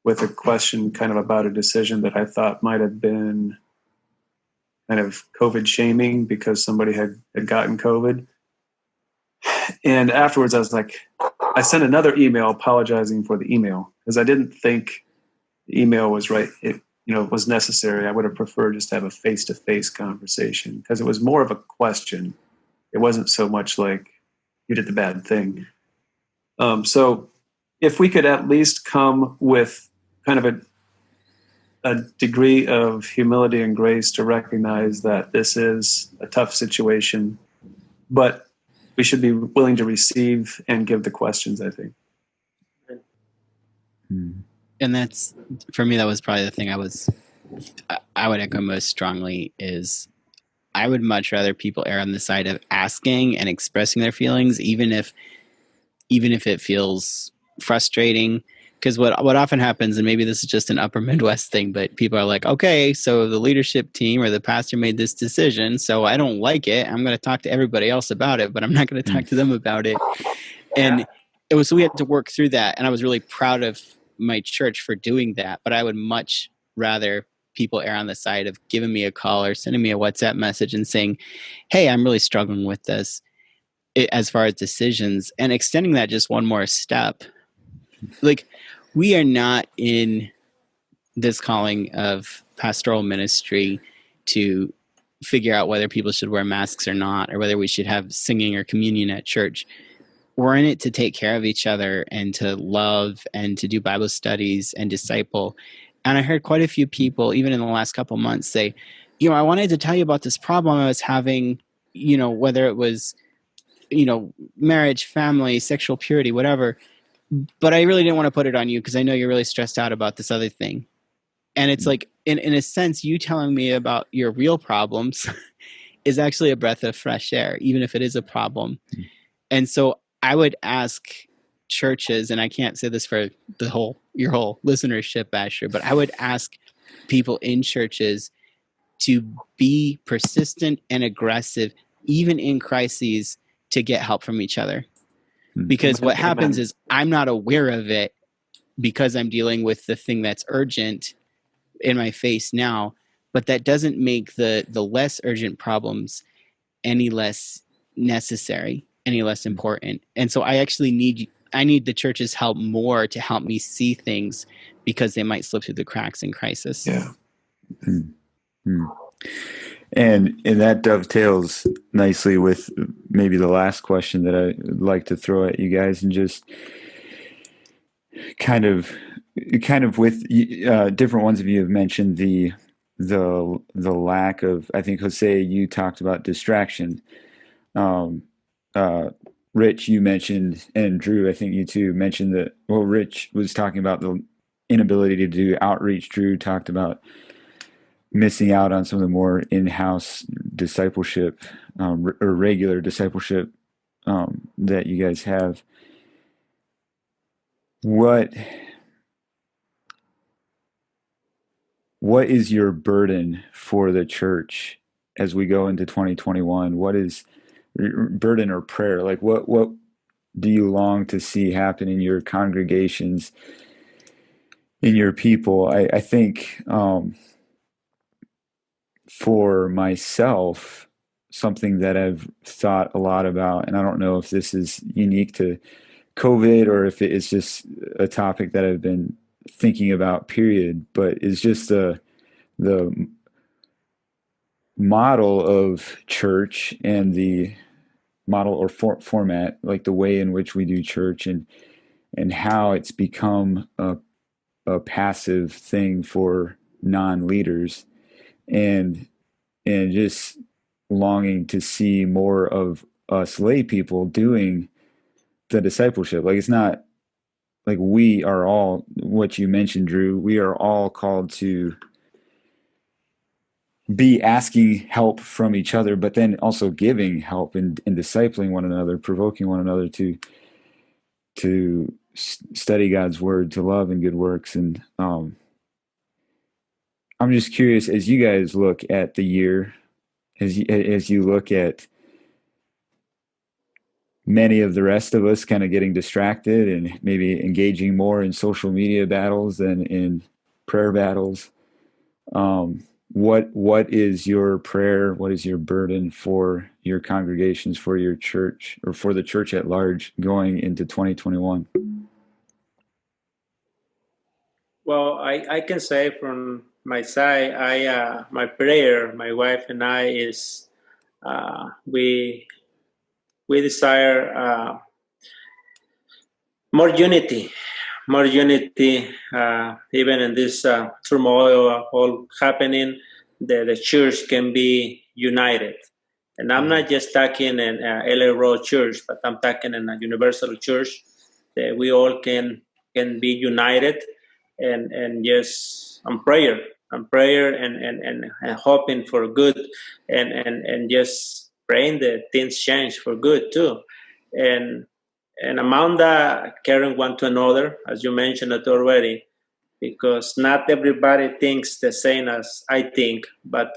with a question kind of about a decision that I thought might have been kind of COVID shaming because somebody had gotten COVID. And afterwards I was like, I sent another email apologizing for the email because I didn't think the email was right. It was necessary. I would have preferred just to have a face-to-face conversation because it was more of a question. It wasn't so much like you did the bad thing. So if we could at least come with kind of a degree of humility and grace to recognize that this is a tough situation, but we should be willing to receive and give the questions, I think. And that's, for me, that was probably the thing I would echo most strongly is I would much rather people err on the side of asking and expressing their feelings, even if it feels frustrating. Because what often happens, and maybe this is just an upper Midwest thing, but people are like, okay, so the leadership team or the pastor made this decision, so I don't like it. I'm going to talk to everybody else about it, but I'm not going to talk to them about it. And so we had to work through that. And I was really proud of my church for doing that. But I would much rather people err on the side of giving me a call or sending me a WhatsApp message and saying, hey, I'm really struggling with this as far as decisions, and extending that just one more step. Like, we are not in this calling of pastoral ministry to figure out whether people should wear masks or not, or whether we should have singing or communion at church. We're in it to take care of each other and to love and to do Bible studies and disciple. And I heard quite a few people, even in the last couple months, say, I wanted to tell you about this problem I was having, whether it was, marriage, family, sexual purity, whatever. But I really didn't want to put it on you because I know you're really stressed out about this other thing. And it's like, in a sense, you telling me about your real problems is actually a breath of fresh air, even if it is a problem. And so I would ask churches, and I can't say this for your whole listenership, Asher, but I would ask people in churches to be persistent and aggressive, even in crises, to get help from each other. Because what happens is I'm not aware of it because I'm dealing with the thing that's urgent in my face now, but that doesn't make the less urgent problems any less necessary, any less important. And so I actually need the church's help more to help me see things because they might slip through the cracks in crisis. Yeah. And that dovetails nicely with maybe the last question that I'd like to throw at you guys, and just kind of with different ones of you have mentioned the the lack of, I think, Jose, you talked about distraction. Um, Rich, you mentioned, and Drew, I think you too mentioned that. Well, Rich was talking about the inability to do outreach. Drew talked about missing out on some of the more in-house discipleship, or regular discipleship, that you guys have. What is your burden for the church as we go into 2021? What is burden or prayer? Like what do you long to see happen in your congregations, in your people? I think, for myself, something that I've thought a lot about, and I don't know if this is unique to COVID or if it is just a topic that I've been thinking about, period, but is just the model of church and the model or format, like the way in which we do church, and how it's become a passive thing for non-leaders, and just longing to see more of us lay people doing the discipleship. Like, it's not like we are all, what you mentioned, Drew, we are all called to be asking help from each other, but then also giving help and discipling one another, provoking one another to study God's word, to love and good works. And I'm just curious, as you guys look at the year, as you look at many of the rest of us kind of getting distracted and maybe engaging more in social media battles than in prayer battles, what is your prayer? What is your burden for your congregations, for your church, or for the church at large going into 2021? Well, I can say from my side, my prayer, my wife and I, is we desire more unity, even in this turmoil all happening. The church can be united. And I'm not just talking in LA Road Church, but I'm talking in a universal church that we all can be united and just on prayer and hoping for good and just praying that things change for good too. And among that, caring one to another, as you mentioned it already, because not everybody thinks the same as I think, but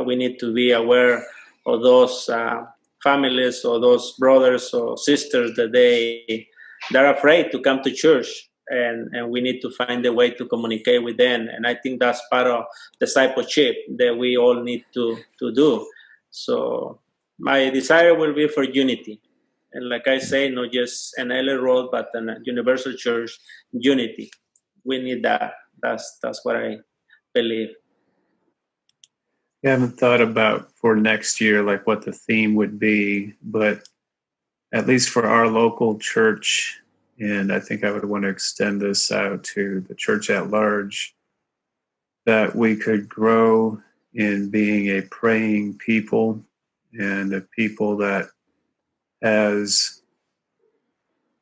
we need to be aware of those families or those brothers or sisters that they're afraid to come to church, and we need to find a way to communicate with them. And I think that's part of discipleship that we all need to do. So my desire will be for unity. And like I say, not just an LA Road, but a universal church, unity. We need that. That's what I believe. I haven't thought about for next year, like what the theme would be, but at least for our local church, and I think I would want to extend this out to the church at large, that we could grow in being a praying people and a people that has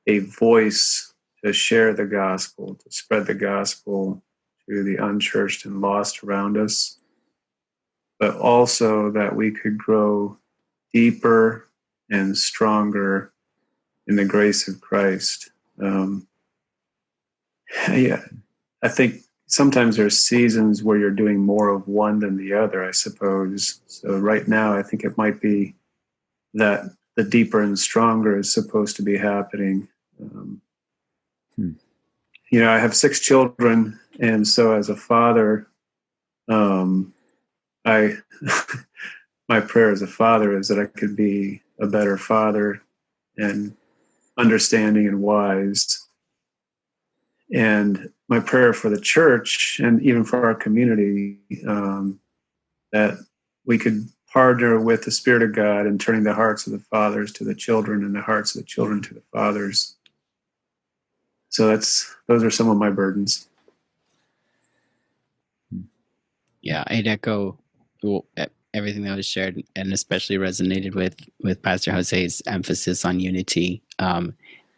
a voice to share the gospel, to spread the gospel to the unchurched and lost around us, but also that we could grow deeper and stronger in the grace of Christ. Yeah, I think sometimes there's seasons where you're doing more of one than the other, I suppose. So right now, I think it might be that the deeper and stronger is supposed to be happening. You know, I have 6 children, and so as a father, my prayer as a father is that I could be a better father and understanding and wise. And my prayer for the church and even for our community, that we could partner with the Spirit of God in turning the hearts of the fathers to the children and the hearts of the children to the fathers. So those are some of my burdens. Yeah, I'd echo everything that was shared, and especially resonated with Pastor Jose's emphasis on unity.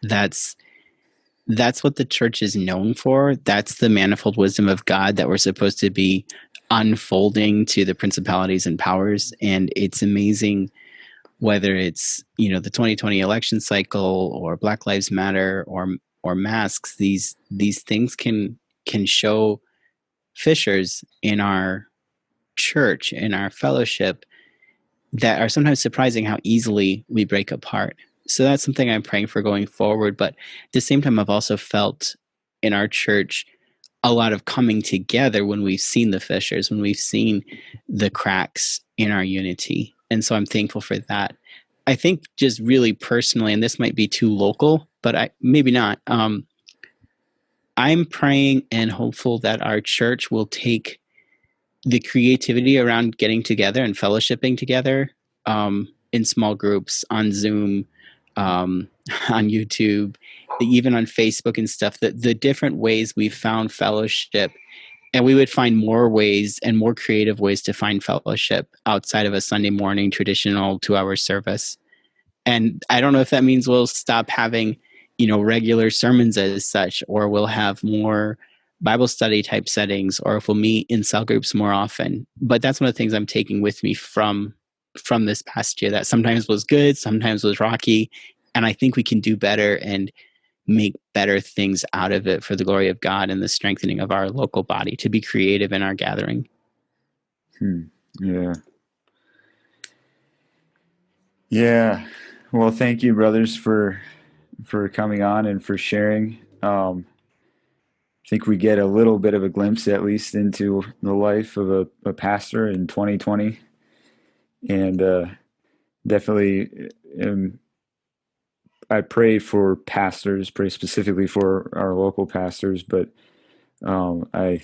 That's what the church is known for. That's the manifold wisdom of God that we're supposed to be unfolding to the principalities and powers. And it's amazing, whether it's the 2020 election cycle or Black Lives Matter or masks. These things can show fissures in our church, in our fellowship, that are sometimes surprising how easily we break apart. So that's something I'm praying for going forward. But at the same time, I've also felt in our church a lot of coming together when we've seen the fissures, when we've seen the cracks in our unity. And so I'm thankful for that. I think just really personally, and this might be too local, but maybe not. I'm praying and hopeful that our church will take the creativity around getting together and fellowshipping together in small groups, on Zoom, on YouTube, even on Facebook and stuff, the different ways we've found fellowship, and we would find more ways and more creative ways to find fellowship outside of a Sunday morning traditional 2-hour service. And I don't know if that means we'll stop having, regular sermons as such, or we'll have more Bible study type settings, or if we'll meet in cell groups more often. But that's one of the things I'm taking with me from this past year, that sometimes was good, sometimes was rocky. And I think we can do better and make better things out of it for the glory of God and the strengthening of our local body, to be creative in our gathering. Yeah. Yeah. Well, thank you, brothers, for coming on and for sharing. I think we get a little bit of a glimpse, at least, into the life of a pastor in 2020, and definitely, I pray for pastors, pray specifically for our local pastors, but I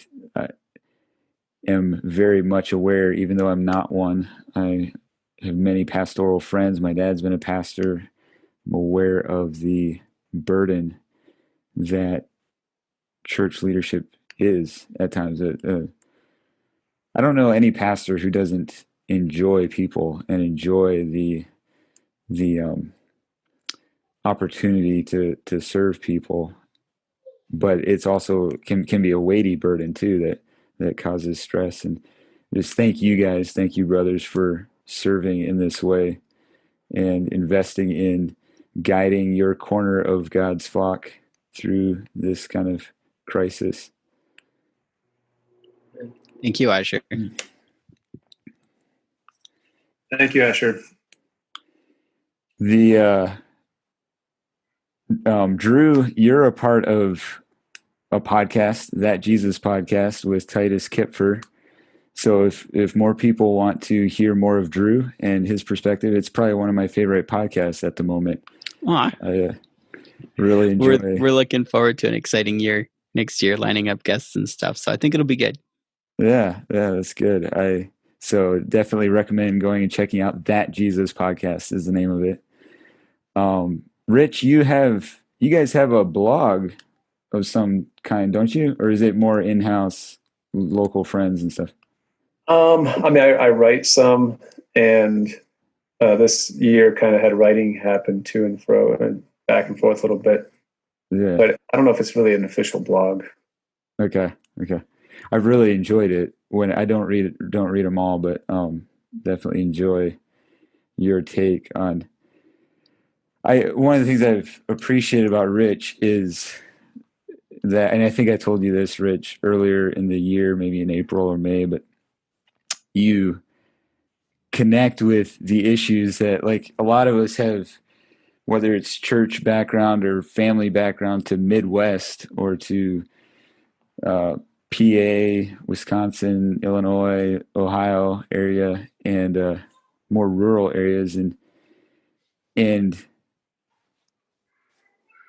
am very much aware, even though I'm not one. I have many pastoral friends. My dad's been a pastor. I'm aware of the burden that church leadership is at times. I don't know any pastor who doesn't enjoy people and enjoy the opportunity to serve people, but it's also can be a weighty burden too that causes stress. And just thank you guys, thank you, brothers, for serving in this way and investing in guiding your corner of God's flock through this kind of crisis. Thank you, Asher. Thank you, Asher. The Drew, you're a part of a podcast, That Jesus Podcast, with Titus Kipfer. So if more people want to hear more of Drew and his perspective, it's probably one of my favorite podcasts at the moment. Aww. I really enjoy. We're looking forward to an exciting year next year, lining up guests and stuff. So I think it'll be good. Yeah, that's good. So definitely recommend going and checking out That Jesus Podcast is the name of it. Rich, you guys have a blog of some kind, don't you? Or is it more in-house, local friends and stuff? I write some, and this year kind of had writing happen to and fro and back and forth a little bit. Yeah. But I don't know if it's really an official blog. Okay. I've really enjoyed it. When I don't read them all, but definitely enjoy your take on. One of the things I've appreciated about Rich is that, and I think I told you this, Rich, earlier in the year, maybe in April or May, but you connect with the issues that, like, a lot of us have, whether it's church background or family background, to Midwest or to PA, Wisconsin, Illinois, Ohio area, and more rural areas, and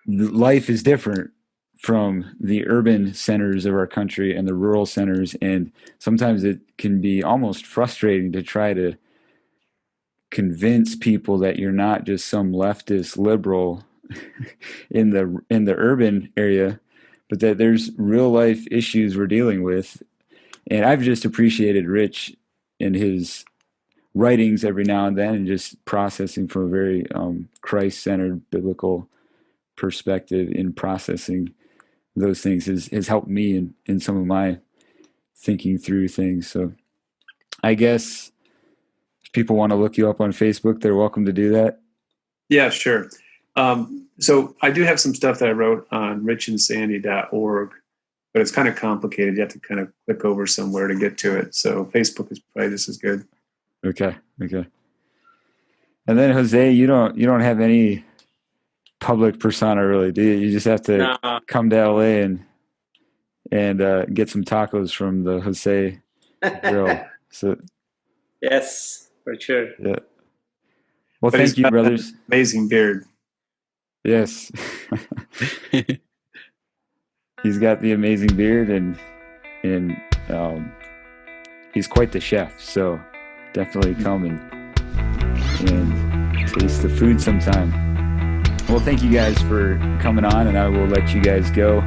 life is different from the urban centers of our country and the rural centers, and sometimes it can be almost frustrating to try to convince people that you're not just some leftist liberal in the urban area, but that there's real life issues we're dealing with. And I've just appreciated Rich and his writings every now and then, and just processing from a very Christ-centered biblical perspective in processing those things has helped me in some of my thinking through things. So I guess if people want to look you up on Facebook, they're welcome to do that. Yeah, sure. So I do have some stuff that I wrote on richandsandy.org, but it's kind of complicated. You have to kind of click over somewhere to get to it. So Facebook is probably just as good. Okay. And then Jose, you don't have any public persona really, do you? You just have to come to LA and get some tacos from the Jose grill. So yes, for sure. Yeah. Well, But thank you, brothers. Amazing beard. Yes. He's got the amazing beard, and he's quite the chef. So definitely come and taste the food sometime. Well, thank you guys for coming on, and I will let you guys go.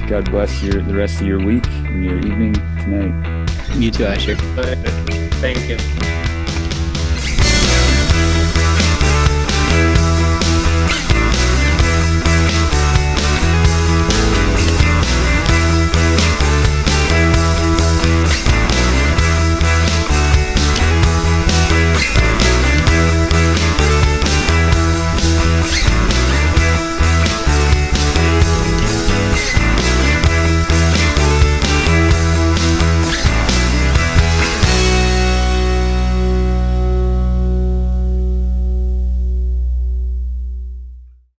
God bless the rest of your week and your evening tonight. You too, Asher. Thank you.